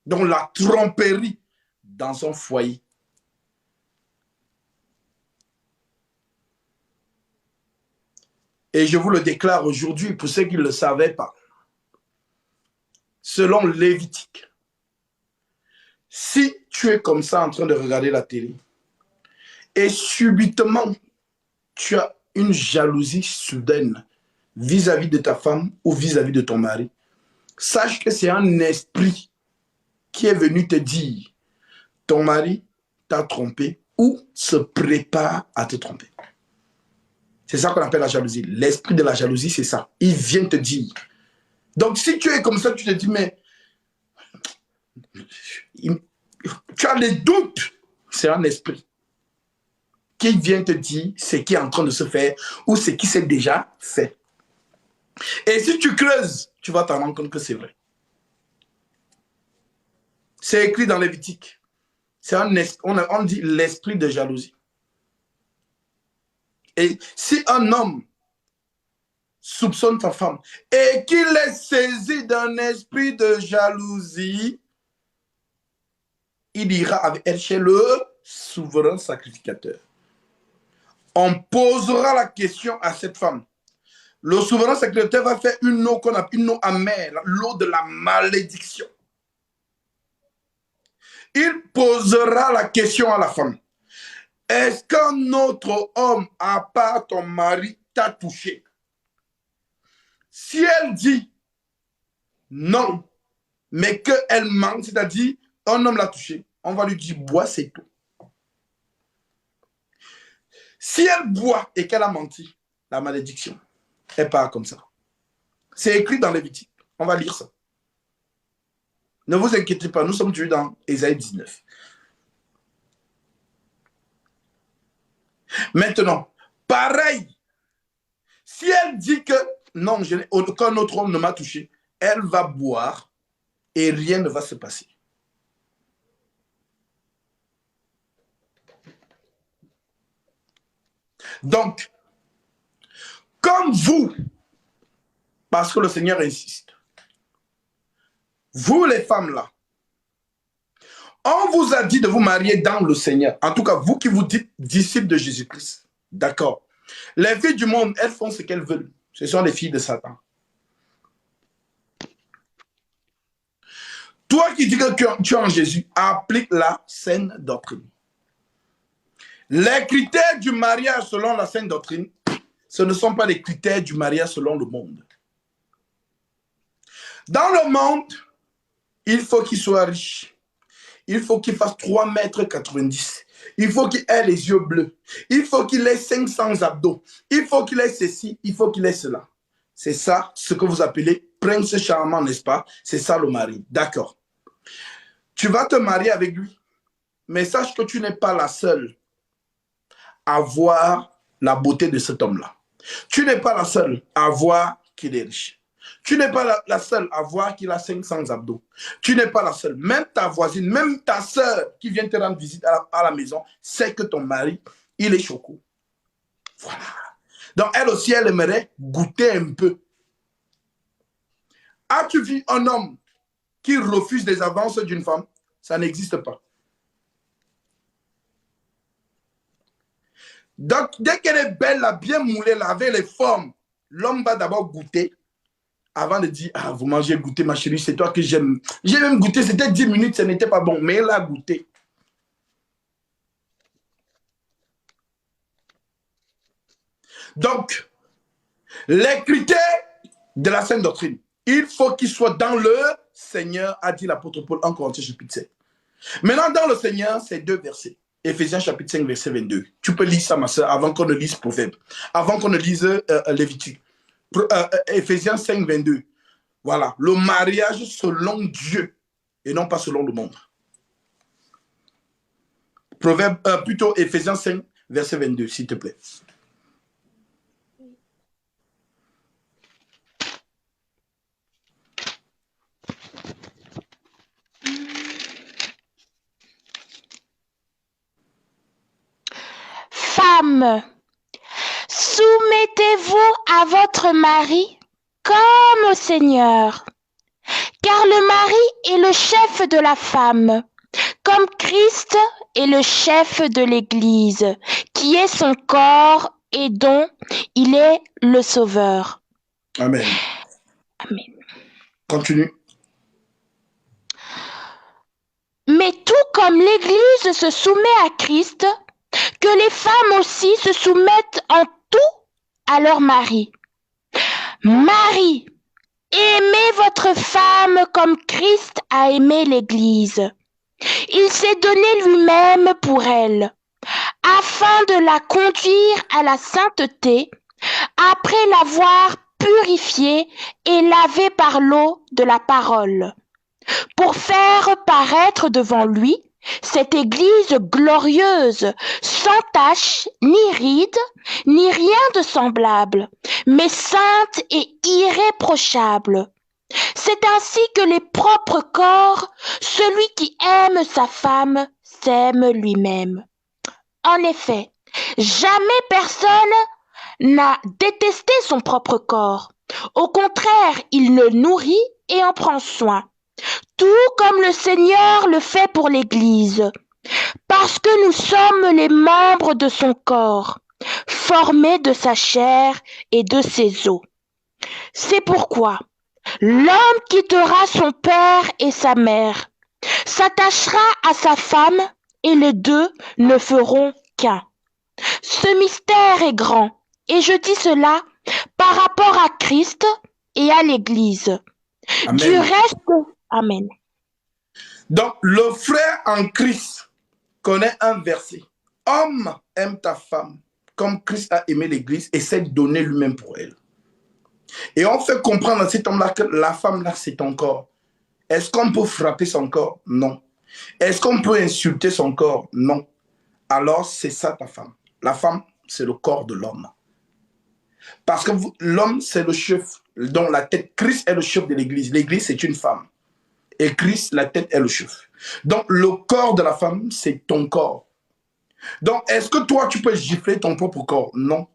Speaker 2: Donc, la tromperie dans son foyer. Et je vous le déclare aujourd'hui, pour ceux qui ne le savaient pas. Selon Lévitique, si tu es comme ça en train de regarder la télé, et subitement, tu as une jalousie soudaine vis-à-vis de ta femme ou vis-à-vis de ton mari, sache que c'est un esprit qui est venu te dire, ton mari t'a trompé ou se prépare à te tromper. C'est ça qu'on appelle la jalousie. L'esprit de la jalousie, c'est ça. Il vient te dire. Donc, si tu es comme ça, tu te dis, mais tu as des doutes. C'est un esprit qui vient te dire ce qui est en train de se faire ou ce qui s'est déjà fait. Et si tu creuses, tu vas t'en rendre compte que c'est vrai. C'est écrit dans Lévitique. On dit l'esprit de jalousie. Et si un homme soupçonne ta femme et qu'il est saisi d'un esprit de jalousie, il ira avec elle chez le souverain sacrificateur. On posera la question à cette femme. Le souverain sacrificateur va faire une eau qu'on appelle une eau amère, l'eau de la malédiction. Il posera la question à la femme. Est-ce qu'un autre homme, à part ton mari, t'a touché? Si elle dit non, mais qu'elle ment, c'est-à-dire un homme l'a touché, on va lui dire bois, c'est tout. Si elle boit et qu'elle a menti, la malédiction, elle part comme ça. C'est écrit dans Lévitique. On va lire ça. Ne vous inquiétez pas, nous sommes toujours dans Ésaïe 19. Maintenant, pareil, si elle dit que non, aucun autre homme ne m'a touché, elle va boire et rien ne va se passer. Donc, comme vous, parce que le Seigneur insiste, vous les femmes là, on vous a dit de vous marier dans le Seigneur. En tout cas, vous qui vous dites disciples de Jésus-Christ. D'accord. Les filles du monde, elles font ce qu'elles veulent. Ce sont les filles de Satan. Toi qui dis que tu es en Jésus, applique la saine doctrine. Les critères du mariage selon la saine doctrine, ce ne sont pas les critères du mariage selon le monde. Dans le monde, il faut qu'il soit riche. Il faut qu'il fasse 3,90 m. Il faut qu'il ait les yeux bleus. Il faut qu'il ait 500 abdos. Il faut qu'il ait ceci, il faut qu'il ait cela. C'est ça ce que vous appelez prince charmant, n'est-ce pas? C'est ça le mari. D'accord. Tu vas te marier avec lui. Mais sache que tu n'es pas la seule à voir la beauté de cet homme-là. Tu n'es pas la seule à voir qu'il est riche. Tu n'es pas la seule à voir qu'il a 500 abdos. Tu n'es pas la seule. Même ta voisine, même ta soeur qui vient te rendre visite à la maison, sait que ton mari, il est choco. Voilà. Donc, elle aussi, elle aimerait goûter un peu. As-tu vu un homme qui refuse des avances d'une femme? Ça n'existe pas. Donc, dès qu'elle est belle, là, bien moulée, là, avec les formes, l'homme va d'abord goûter avant de dire, ah, vous mangez goûter, ma chérie, c'est toi que j'aime. J'ai même goûté, c'était 10 minutes, ce n'était pas bon, mais elle a goûté. Donc, les critères de la sainte doctrine, il faut qu'ils soient dans le Seigneur, a dit l'apôtre Paul en Corinthiens chapitre 7. Maintenant, dans le Seigneur, c'est 2 versets. Éphésiens chapitre 5, verset 22. Tu peux lire ça, ma soeur, avant qu'on ne lise Proverbe, avant qu'on ne lise Lévitique. Éphésiens 5, 22. Voilà, le mariage selon Dieu et non pas selon le monde. Proverbe, plutôt Éphésiens 5, verset 22, s'il te plaît.
Speaker 1: Femmes, soumettez-vous à votre mari comme au Seigneur, car le mari est le chef de la femme, comme Christ est le chef de l'Église, qui est son corps et dont il est le sauveur.
Speaker 2: Amen.
Speaker 1: Amen.
Speaker 2: Continue.
Speaker 1: Mais tout comme l'Église se soumet à Christ, que les femmes aussi se soumettent en tout à leur mari. Mari, aimez votre femme comme Christ a aimé l'Église. Il s'est donné lui-même pour elle, afin de la conduire à la sainteté, après l'avoir purifiée et lavée par l'eau de la parole, pour faire paraître devant lui Cette Église glorieuse, sans tache, ni ride, ni rien de semblable, mais sainte et irréprochable. C'est ainsi que les propres corps, celui qui aime sa femme s'aime lui-même. En effet, jamais personne n'a détesté son propre corps. Au contraire, il le nourrit et en prend soin, tout comme le Seigneur le fait pour l'Église, parce que nous sommes les membres de son corps, formés de sa chair et de ses os. C'est pourquoi l'homme quittera son père et sa mère, s'attachera à sa femme, et les deux ne feront qu'un. Ce mystère est grand, et je dis cela par rapport à Christ et à l'Église. Du
Speaker 2: Amen.
Speaker 1: reste, Amen.
Speaker 2: Donc, le frère en Christ connaît un verset. Homme, aime ta femme, comme Christ a aimé l'Église et s'est donné lui-même pour elle. Et on fait comprendre à cet homme-là que la femme-là, c'est ton corps. Est-ce qu'on peut frapper son corps? Non. Est-ce qu'on peut insulter son corps? Non. Alors, c'est ça ta femme. La femme, c'est le corps de l'homme. Parce que l'homme, c'est le chef, dont la tête, Christ est le chef de l'Église. L'Église, c'est une femme. Et Christ, la tête, est le chef. Donc, le corps de la femme, c'est ton corps. Donc, est-ce que toi, tu peux gifler ton propre corps? Non.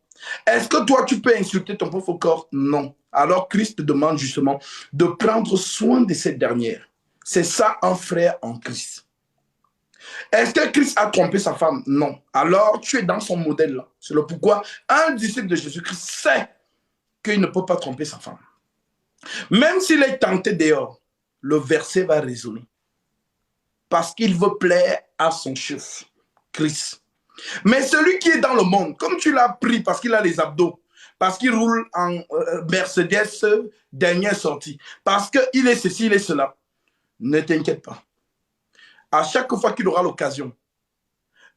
Speaker 2: Est-ce que toi, tu peux insulter ton propre corps? Non. Alors, Christ te demande justement de prendre soin de cette dernière. C'est ça un frère en Christ. Est-ce que Christ a trompé sa femme? Non. Alors, tu es dans son modèle là. C'est le pourquoi un disciple de Jésus-Christ sait qu'il ne peut pas tromper sa femme. Même s'il est tenté dehors, le verset va résonner. Parce qu'il veut plaire à son chef, Christ. Mais celui qui est dans le monde, comme tu l'as pris parce qu'il a les abdos, parce qu'il roule en Mercedes dernière sortie, parce qu'il est ceci, il est cela, ne t'inquiète pas. À chaque fois qu'il aura l'occasion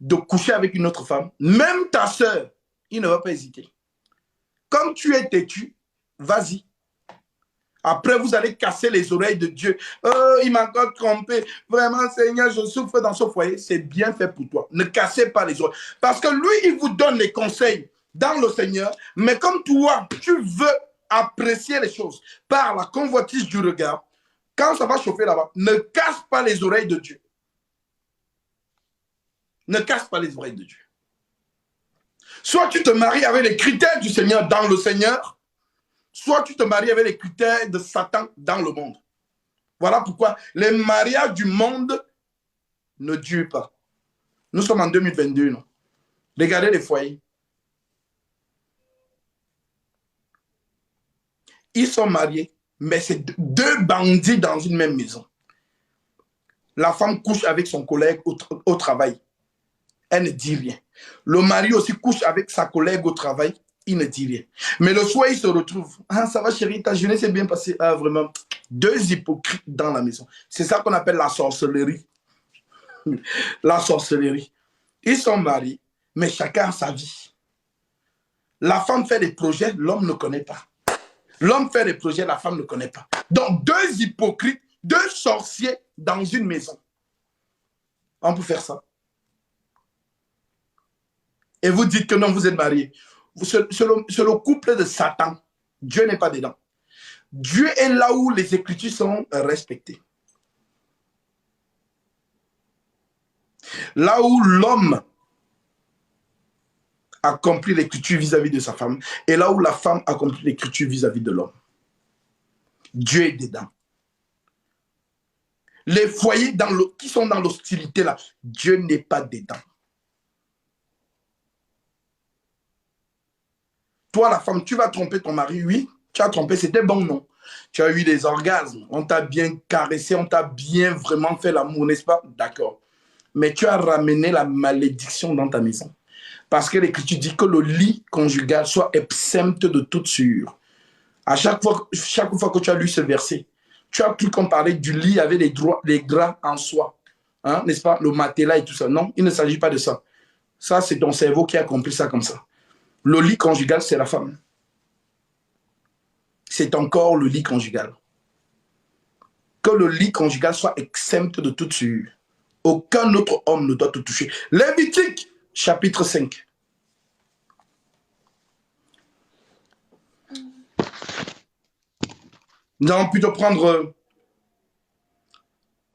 Speaker 2: de coucher avec une autre femme, même ta sœur, il ne va pas hésiter. Comme tu es têtu, vas-y. Après, vous allez casser les oreilles de Dieu. Oh, il m'a encore trompé. Vraiment, Seigneur, je souffre dans ce foyer. C'est bien fait pour toi. Ne cassez pas les oreilles. Parce que lui, il vous donne les conseils dans le Seigneur. Mais comme toi, tu veux apprécier les choses par la convoitise du regard, quand ça va chauffer là-bas, ne casse pas les oreilles de Dieu. Ne casse pas les oreilles de Dieu. Soit tu te maries avec les critères du Seigneur dans le Seigneur, soit tu te maries avec les critères de Satan dans le monde. Voilà pourquoi les mariages du monde ne durent pas. Nous sommes en 2022, non? Regardez les foyers. Ils sont mariés, mais c'est deux bandits dans une même maison. La femme couche avec son collègue au travail. Elle ne dit rien. Le mari aussi couche avec sa collègue au travail. Il ne dit rien. Mais le soir, il se retrouve. Ah, ça va chérie, ta journée s'est bien passée. Ah, vraiment. Deux hypocrites dans la maison. C'est ça qu'on appelle la sorcellerie. La sorcellerie. Ils sont mariés, mais chacun a sa vie. La femme fait des projets, l'homme ne connaît pas. L'homme fait des projets, la femme ne connaît pas. Donc, deux hypocrites, deux sorciers dans une maison. On peut faire ça. Et vous dites que non, vous êtes mariés. C'est le couple de Satan. Dieu n'est pas dedans. Dieu est là où les Écritures sont respectées. Là où l'homme accomplit l'Écriture vis-à-vis de sa femme, et là où la femme accomplit l'Écriture vis-à-vis de l'homme. Dieu est dedans. Les foyers qui sont dans l'hostilité là, Dieu n'est pas dedans. Toi, la femme, tu vas tromper ton mari, oui, tu as trompé, c'était bon, non? Tu as eu des orgasmes, on t'a bien caressé, on t'a bien vraiment fait l'amour, n'est-ce pas? D'accord. Mais tu as ramené la malédiction dans ta maison. Parce que l'Écriture dit que le lit conjugal soit exempt de toute souillure. À chaque fois que tu as lu ce verset, tu as cru qu'on parlait du lit avec les draps en soie, hein, n'est-ce pas? Le matelas et tout ça. Non, il ne s'agit pas de ça. Ça, c'est ton cerveau qui a compris ça comme ça. Le lit conjugal, c'est la femme. C'est encore le lit conjugal. Que le lit conjugal soit exempt de toute souillure. Aucun autre homme ne doit te toucher. Lévitique, chapitre 5. Nous allons plutôt prendre...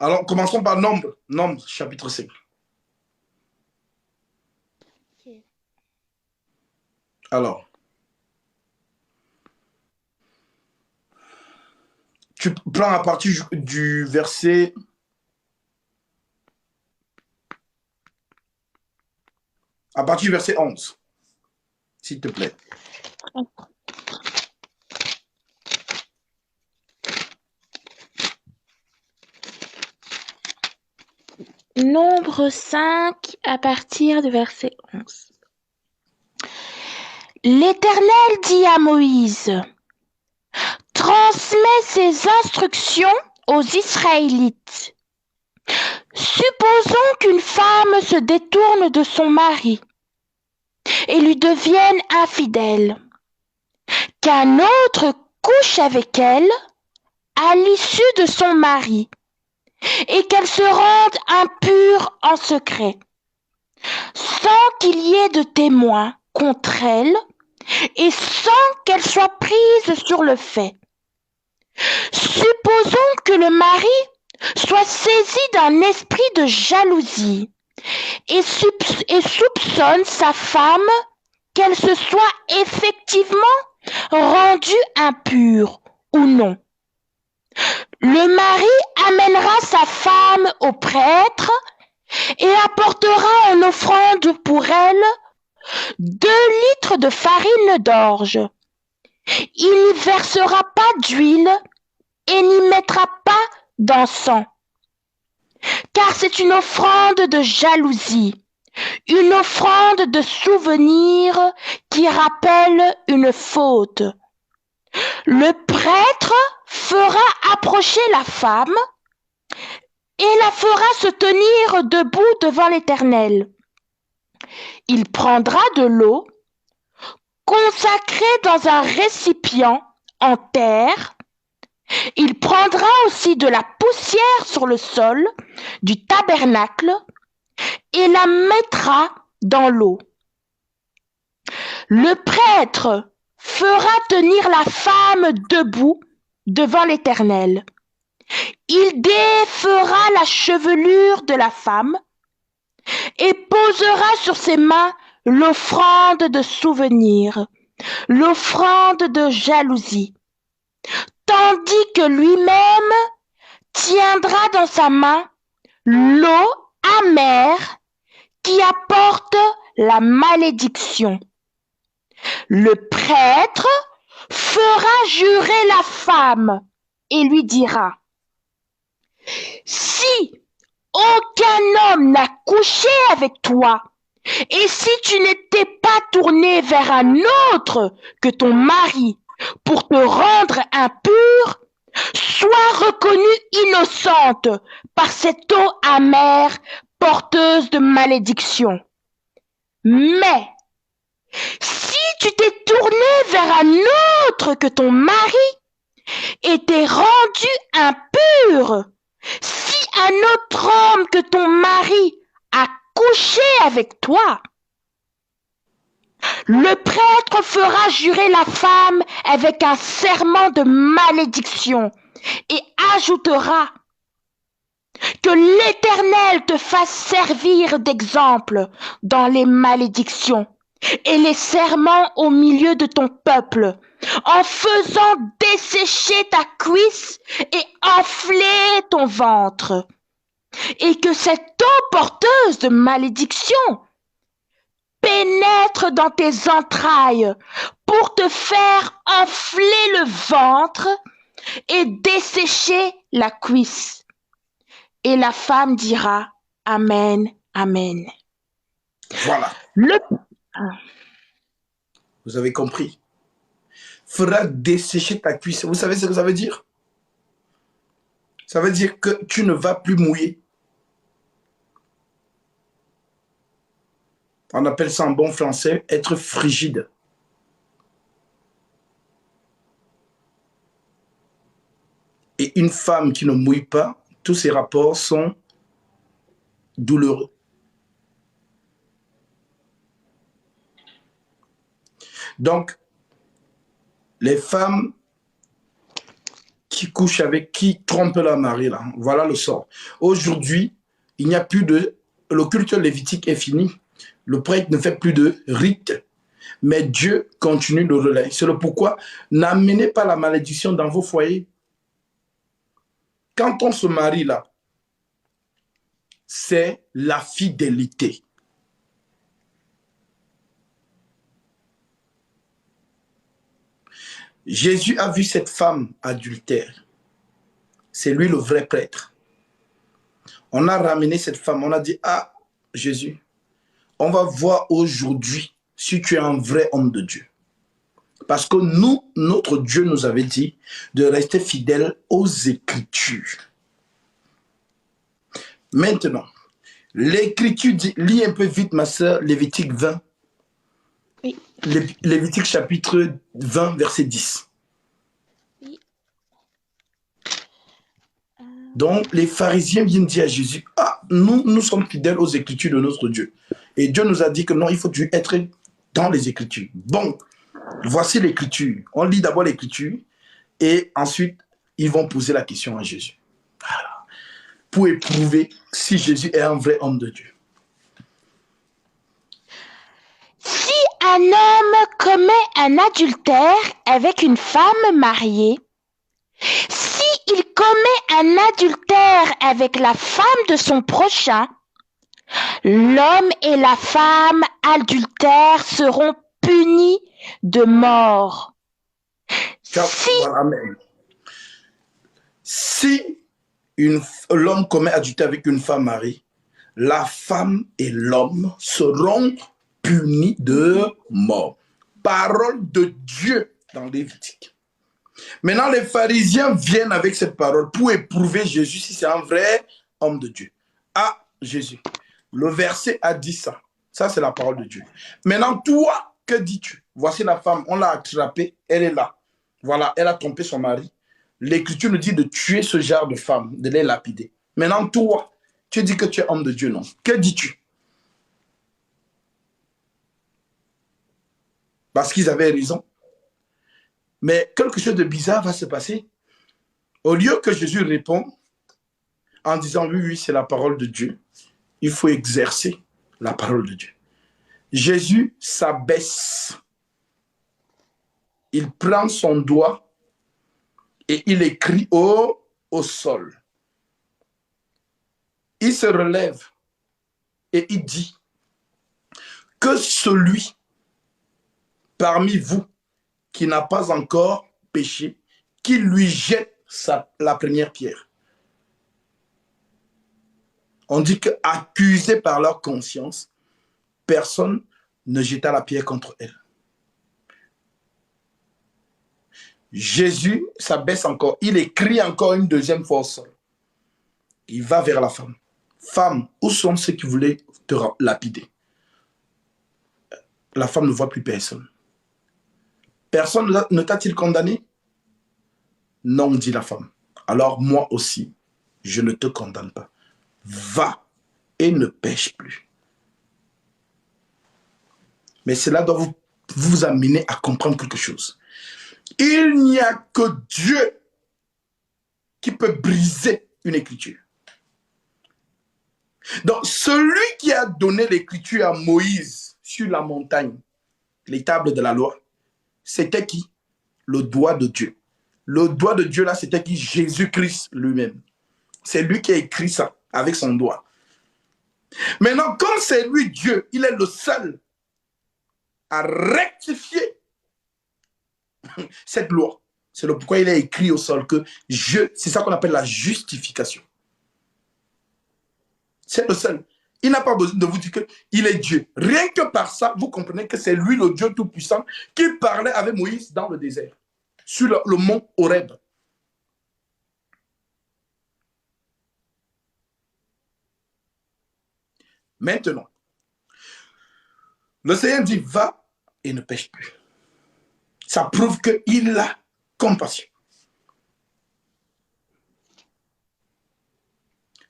Speaker 2: alors, commençons par Nombre. Nombre, chapitre 5.
Speaker 1: Ok.
Speaker 2: Alors, tu prends à partir du verset... à partir du verset 11, s'il te plaît.
Speaker 1: Nombre 5 à partir du verset 11. L'Éternel dit à Moïse, transmets ces instructions aux Israélites. Supposons qu'une femme se détourne de son mari et lui devienne infidèle, qu'un autre couche avec elle à l'issue de son mari et qu'elle se rende impure en secret, sans qu'il y ait de témoins contre elle et sans qu'elle soit prise sur le fait. Supposons que le mari soit saisi d'un esprit de jalousie et soupçonne sa femme qu'elle se soit effectivement rendue impure ou non. Le mari amènera sa femme au prêtre et apportera en offrande pour elle 2 litres de farine d'orge. Il n'y versera pas d'huile et n'y mettra pas d'encens, car c'est une offrande de jalousie, une offrande de souvenir qui rappelle une faute. Le prêtre fera approcher la femme et la fera se tenir debout devant l'Éternel. Il prendra de l'eau consacrée dans un récipient en terre. Il prendra aussi de la poussière sur le sol du tabernacle et la mettra dans l'eau. Le prêtre fera tenir la femme debout devant l'Éternel. Il défera la chevelure de la femme et posera sur ses mains l'offrande de souvenir, l'offrande de jalousie, tandis que lui-même tiendra dans sa main l'eau amère qui apporte la malédiction. Le prêtre fera jurer la femme et lui dira, si aucun homme n'a couché avec toi, et si tu n'étais pas tourné vers un autre que ton mari pour te rendre impure, sois reconnue innocente par cette eau amère porteuse de malédiction. Mais si tu t'es tourné vers un autre que ton mari et t'es rendu impur, si un autre homme que ton mari a couché avec toi, le prêtre fera jurer la femme avec un serment de malédiction et ajoutera que l'Éternel te fasse servir d'exemple dans les malédictions et les serments au milieu de ton peuple, en faisant dessécher ta cuisse et enfler ton ventre, et que cette eau porteuse de malédiction pénètre dans tes entrailles pour te faire enfler le ventre et dessécher la cuisse. Et la femme dira Amen, Amen.
Speaker 2: Voilà. Vous avez compris. Fera dessécher ta cuisse. Vous savez ce que ça veut dire? Ça veut dire que tu ne vas plus mouiller. On appelle ça en bon français être frigide. Et une femme qui ne mouille pas, tous ses rapports sont douloureux. Donc, les femmes qui couchent avec, qui trompent leur mari, là, voilà le sort. Aujourd'hui, il n'y a plus de... Le culte lévitique est fini. Le prêtre ne fait plus de rites. Mais Dieu continue le relais. C'est le pourquoi n'amenez pas la malédiction dans vos foyers. Quand on se marie là, c'est la fidélité. Jésus a vu cette femme adultère. C'est lui le vrai prêtre. On a ramené cette femme, on a dit, ah, Jésus, on va voir aujourd'hui si tu es un vrai homme de Dieu. Parce que nous, notre Dieu nous avait dit de rester fidèle aux Écritures. Maintenant, l'Écriture dit, lis un peu vite ma sœur, Lévitique 20.
Speaker 1: Oui.
Speaker 2: Lévitique chapitre 20, verset 10.
Speaker 1: Oui.
Speaker 2: Donc, les pharisiens viennent dire à Jésus, ah, nous sommes fidèles aux Écritures de notre Dieu. Et Dieu nous a dit que non, il faut être dans les Écritures. Bon, voici l'Écriture. On lit d'abord l'Écriture et ensuite, ils vont poser la question à Jésus. Voilà. Pour éprouver si Jésus est un vrai homme de Dieu.
Speaker 1: Si un homme commet un adultère avec une femme mariée, si il commet un adultère avec la femme de son prochain, l'homme et la femme adultères seront punis de mort.
Speaker 2: Si l'homme commet adultère avec une femme mariée, la femme et l'homme seront punis de mort. Parole de Dieu dans Lévitique. Maintenant, les pharisiens viennent avec cette parole pour éprouver Jésus si c'est un vrai homme de Dieu. Ah, Jésus, le verset a dit ça. Ça, c'est la parole de Dieu. Maintenant, toi, que dis-tu? Voici la femme, on l'a attrapée, elle est là. Voilà, elle a trompé son mari. L'Écriture nous dit de tuer ce genre de femme, de les lapider. Maintenant, toi, tu dis que tu es homme de Dieu, non? Que dis-tu? Parce qu'ils avaient raison. Mais quelque chose de bizarre va se passer. Au lieu que Jésus réponde en disant oui, oui, c'est la parole de Dieu, il faut exercer la parole de Dieu. Jésus s'abaisse. Il prend son doigt et il écrit au sol. Il se relève et il dit que celui parmi vous qui n'a pas encore péché, qu'il lui jette la première pierre. On dit qu'accusés par leur conscience, personne ne jeta la pierre contre elle. Jésus s'abaisse encore, il écrit encore une deuxième fois au sol. Il va vers la femme. Femme, où sont ceux qui voulaient te lapider? La femme ne voit plus personne. Personne ne t'a-t-il condamné? Non, dit la femme. Alors moi aussi, je ne te condamne pas. Va et ne pêche plus. Mais cela doit vous amener à comprendre quelque chose. Il n'y a que Dieu qui peut briser une écriture. Donc, celui qui a donné l'écriture à Moïse sur la montagne, les tables de la loi, c'était qui? Le doigt de Dieu. Le doigt de Dieu, là, c'était qui? Jésus-Christ lui-même. C'est lui qui a écrit ça avec son doigt. Maintenant, comme c'est lui, Dieu, il est le seul à rectifier cette loi. C'est le pourquoi il a écrit au sol que c'est ça qu'on appelle la justification. C'est le seul. Il n'a pas besoin de vous dire qu'il est Dieu. Rien que par ça, vous comprenez que c'est lui, le Dieu Tout-Puissant, qui parlait avec Moïse dans le désert, sur le mont Horeb. Maintenant, le Seigneur dit, va et ne pêche plus. Ça prouve qu'il a compassion.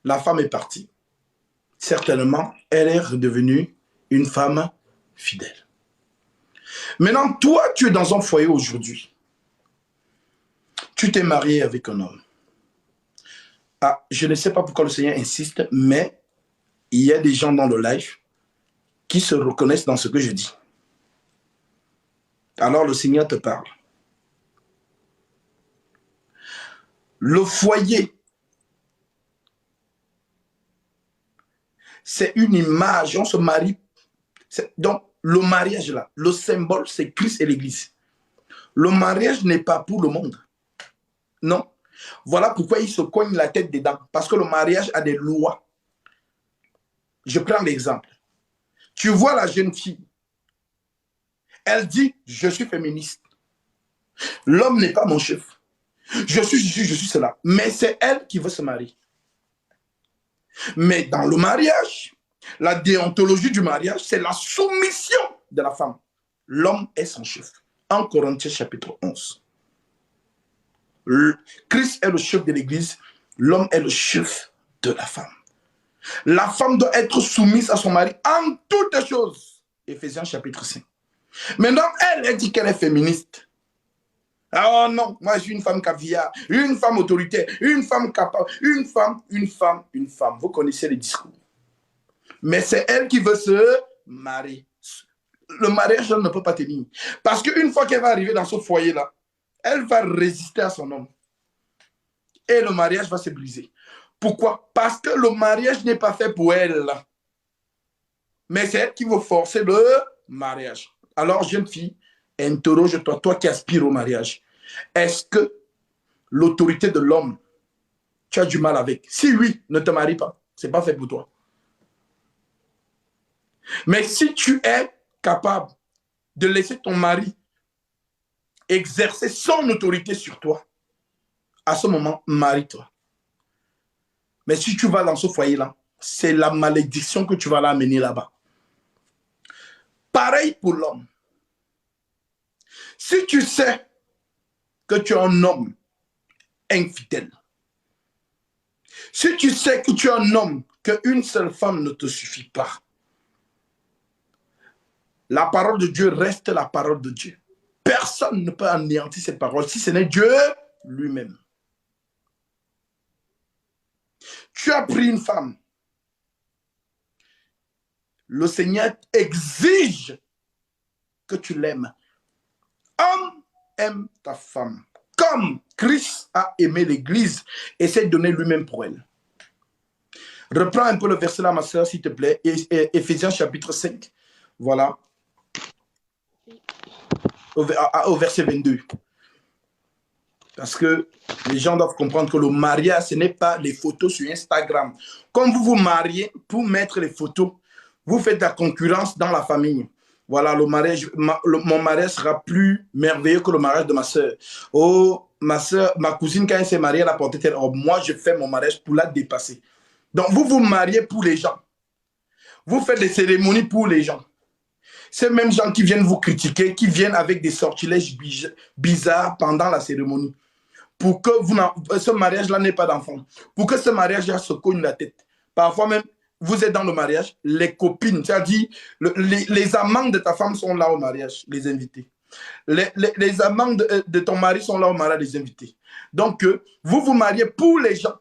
Speaker 2: La femme est partie. certainement, elle est redevenue une femme fidèle. Maintenant, toi, tu es dans un foyer aujourd'hui. Tu t'es marié avec un homme. Ah, je ne sais pas pourquoi le Seigneur insiste, mais il y a des gens dans le live qui se reconnaissent dans ce que je dis. Alors le Seigneur te parle. Le foyer, c'est une image, on se marie. Donc, le mariage là, le symbole, c'est Christ et l'Église. Le mariage n'est pas pour le monde. Non. Voilà pourquoi il se cogne la tête dedans. Parce que le mariage a des lois. Je prends l'exemple. Tu vois la jeune fille. Elle dit, je suis féministe. L'homme n'est pas mon chef. Je suis cela. Mais c'est elle qui veut se marier. Mais dans le mariage, la déontologie du mariage, c'est la soumission de la femme. L'homme est son chef. En Corinthiens chapitre 11. Christ est le chef de l'Église. L'homme est le chef de la femme. La femme doit être soumise à son mari en toutes choses. Éphésiens chapitre 5. Maintenant, elle dit qu'elle est féministe. Oh non, moi je suis une femme caviar, une femme autoritaire, une femme capable, une femme. Vous connaissez les discours. Mais c'est elle qui veut se marier. Le mariage ne peut pas tenir. Parce qu'une fois qu'elle va arriver dans ce foyer-là, elle va résister à son homme. Et le mariage va se briser. Pourquoi? Parce que le mariage n'est pas fait pour elle. Mais c'est elle qui veut forcer le mariage. Alors, jeune fille, interroge-toi, toi qui aspires au mariage. Est-ce que l'autorité de l'homme, tu as du mal avec? Si oui, ne te marie pas. Ce n'est pas fait pour toi. Mais si tu es capable de laisser ton mari exercer son autorité sur toi, à ce moment, marie-toi. Mais si tu vas dans ce foyer-là, c'est la malédiction que tu vas l'amener là-bas. Pareil pour l'homme. Si tu sais que tu es un homme infidèle, si tu sais que tu es un homme, qu'une seule femme ne te suffit pas, la parole de Dieu reste la parole de Dieu. Personne ne peut anéantir cette parole si ce n'est Dieu lui-même. Tu as pris une femme. Le Seigneur exige que tu l'aimes. Homme, aime ta femme. Comme Christ a aimé l'Église et s'est donné lui-même pour elle. Reprends un peu le verset là, ma soeur, s'il te plaît. Éphésiens chapitre 5. Voilà. Au verset 22. Parce que les gens doivent comprendre que le mariage, ce n'est pas les photos sur Instagram. Comme vous vous mariez pour mettre les photos, vous faites de la concurrence dans la famille. Voilà, le mariage, mon mariage sera plus merveilleux que le mariage de ma soeur. Oh, ma soeur, ma cousine, quand elle s'est mariée, elle a porté telle robe. Moi, je fais mon mariage pour la dépasser. Donc, vous vous mariez pour les gens. Vous faites des cérémonies pour les gens. Ces mêmes gens qui viennent vous critiquer, qui viennent avec des sortilèges bizarres pendant la cérémonie. Pour que ce mariage-là n'ait pas d'enfant. Pour que ce mariage-là se cogne la tête. Parfois même, vous êtes dans le mariage, les copines, c'est-à-dire les amants de ta femme sont là au mariage, les invités. Les amants de ton mari sont là au mariage, les invités. Donc, vous vous mariez pour les gens,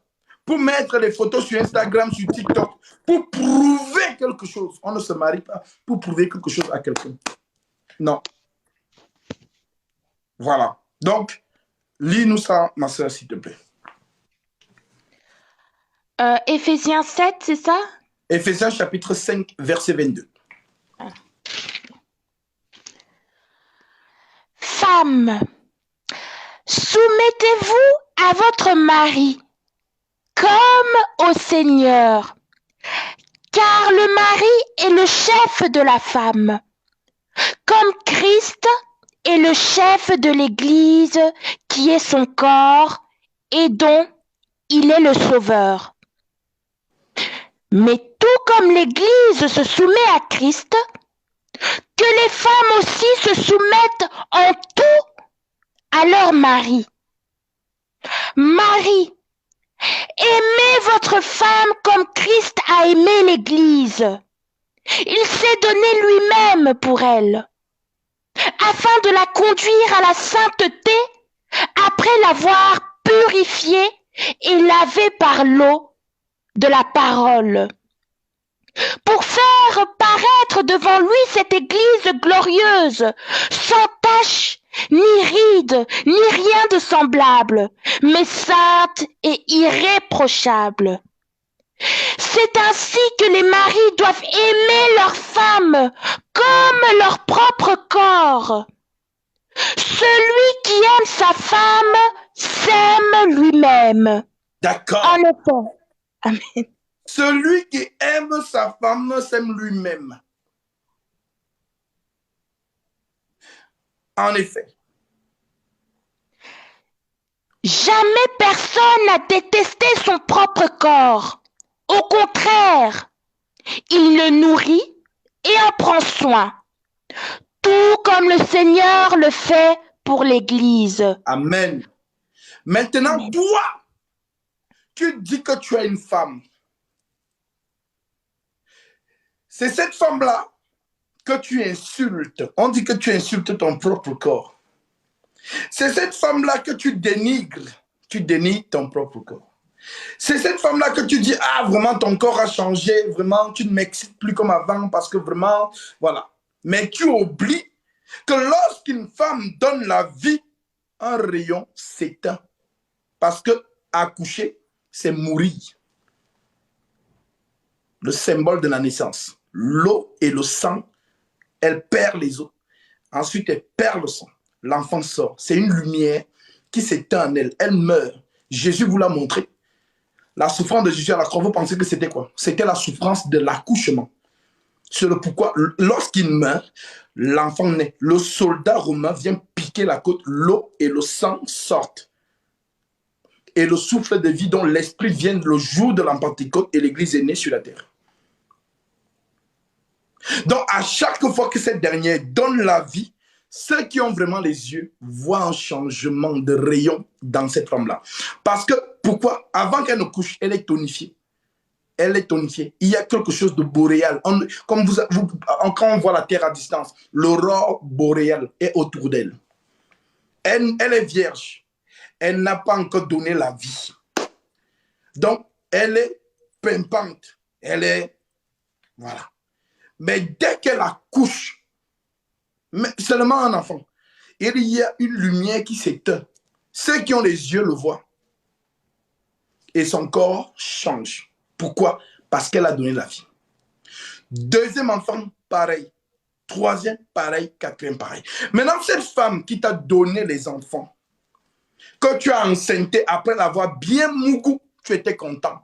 Speaker 2: pour mettre les photos sur Instagram, sur TikTok, pour prouver quelque chose. On ne se marie pas pour prouver quelque chose à quelqu'un. Non. Voilà. Donc, lis-nous ça, ma soeur, s'il te plaît.
Speaker 1: Éphésiens 7, c'est ça?
Speaker 2: Éphésiens chapitre 5, verset 22.
Speaker 1: Femmes, soumettez-vous à votre mari, comme au Seigneur, car le mari est le chef de la femme, comme Christ est le chef de l'Église, qui est son corps et dont il est le sauveur. Mais tout comme l'Église se soumet à Christ, que les femmes aussi se soumettent en tout à leur mari. Marie, Aimez votre femme comme Christ a aimé l'Église. Il s'est donné lui-même pour elle, afin de la conduire à la sainteté, après l'avoir purifiée et lavée par l'eau de la parole, pour faire paraître devant lui cette Église glorieuse, sans tache, ni ride, ni rien de semblable, mais sainte et irréprochable. C'est ainsi que les maris doivent aimer leurs femmes comme leur propre corps. Celui qui aime sa femme s'aime lui-même.
Speaker 2: D'accord.
Speaker 1: En effet. Amen.
Speaker 2: Celui qui aime sa femme s'aime lui-même. En effet.
Speaker 1: Jamais personne n'a détesté son propre corps. Au contraire, il le nourrit et en prend soin, tout comme le Seigneur le fait pour l'Église.
Speaker 2: Amen. Maintenant,
Speaker 1: Amen.
Speaker 2: toi, tu dis que tu as une femme. C'est cette femme-là que tu insultes. On dit que tu insultes ton propre corps. C'est cette femme-là que tu dénigres. Tu dénigres ton propre corps. C'est cette femme-là que tu dis, ah, vraiment, ton corps a changé. Vraiment, tu ne m'excites plus comme avant parce que vraiment, voilà. Mais tu oublies que lorsqu'une femme donne la vie, un rayon s'éteint. Parce que accoucher, c'est mourir. Le symbole de la naissance. L'eau et le sang, elle perd les os. Ensuite, elle perd le sang. L'enfant sort. C'est une lumière qui s'éteint en elle. Elle meurt. Jésus vous l'a montré. La souffrance de Jésus à la croix, vous pensez que c'était quoi? C'était la souffrance de l'accouchement. C'est le pourquoi, lorsqu'il meurt, l'enfant naît. Le soldat romain vient piquer la côte. L'eau et le sang sortent. Et le souffle de vie dont l'esprit vient le jour de la Pentecôte et l'église est née sur la terre. Donc, à chaque fois que cette dernière donne la vie, ceux qui ont vraiment les yeux voient un changement de rayon dans cette femme-là. Parce que, pourquoi? Avant qu'elle ne couche, elle est tonifiée. Elle est tonifiée. Il y a quelque chose de boréal. Comme quand on voit la terre à distance, l'aurore boréale est autour d'elle. Elle est vierge. Elle n'a pas encore donné la vie. Donc, elle est pimpante. Elle est... Voilà. Mais dès qu'elle accouche, mais seulement un enfant, il y a une lumière qui s'éteint. Ceux qui ont les yeux le voient. Et son corps change. Pourquoi? Parce qu'elle a donné la vie. Deuxième enfant, pareil. Troisième, pareil. Quatrième, pareil. Maintenant, cette femme qui t'a donné les enfants, que tu as enceinté après l'avoir bien mougou, tu étais content.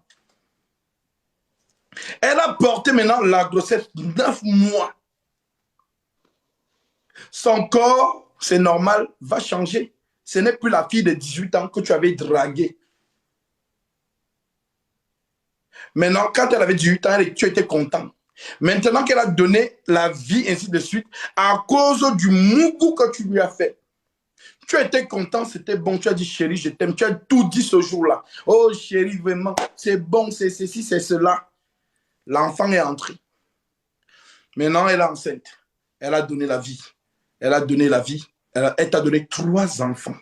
Speaker 2: Elle a porté maintenant la grossesse 9 mois. Son corps, c'est normal, va changer. Ce n'est plus la fille de 18 ans que tu avais draguée. Maintenant, quand elle avait 18 ans, tu étais content. Maintenant qu'elle a donné la vie, ainsi de suite, à cause du mougou que tu lui as fait, tu étais content, c'était bon. Tu as dit, chérie, je t'aime. Tu as tout dit ce jour-là. Oh, chérie, vraiment, c'est bon, c'est ceci, c'est cela. L'enfant est entré. Maintenant, elle est enceinte. Elle a donné la vie. Elle a donné la vie. Elle t'a donné 3 enfants.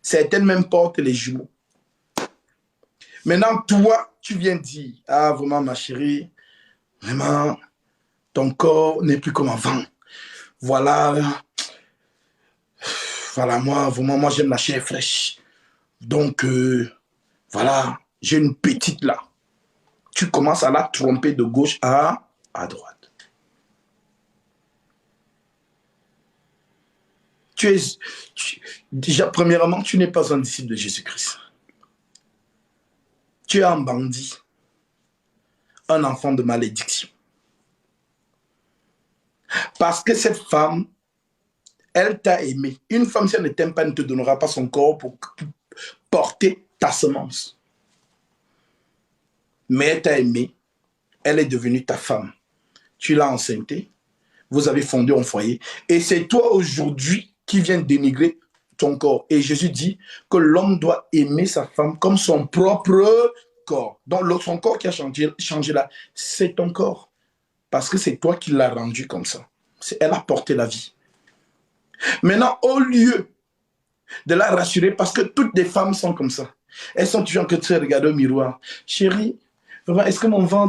Speaker 2: Certaines même portent les jumeaux. Maintenant, toi, tu viens dire, ah, vraiment, ma chérie, vraiment, ton corps n'est plus comme avant. Voilà. Voilà, moi, vraiment, moi, j'aime la chair fraîche. Donc, voilà, j'ai une petite là. Tu commences à la tromper de gauche à droite. Déjà, premièrement, tu n'es pas un disciple de Jésus-Christ. Tu es un bandit, un enfant de malédiction. Parce que cette femme, elle t'a aimé. Une femme, si elle ne t'aime pas, ne te donnera pas son corps pour porter ta semence. Mais elle t'a aimé, elle est devenue ta femme. Tu l'as enceintée, vous avez fondé un foyer. Et c'est toi aujourd'hui qui viens dénigrer ton corps. Et Jésus dit que l'homme doit aimer sa femme comme son propre corps. Donc, son corps qui a changé là, c'est ton corps. Parce que c'est toi qui l'as rendu comme ça. Elle a porté la vie. Maintenant, au lieu de la rassurer, parce que toutes les femmes sont comme ça. Elles sont toujours en train de se regarder au miroir. Chérie, est-ce que mon ventre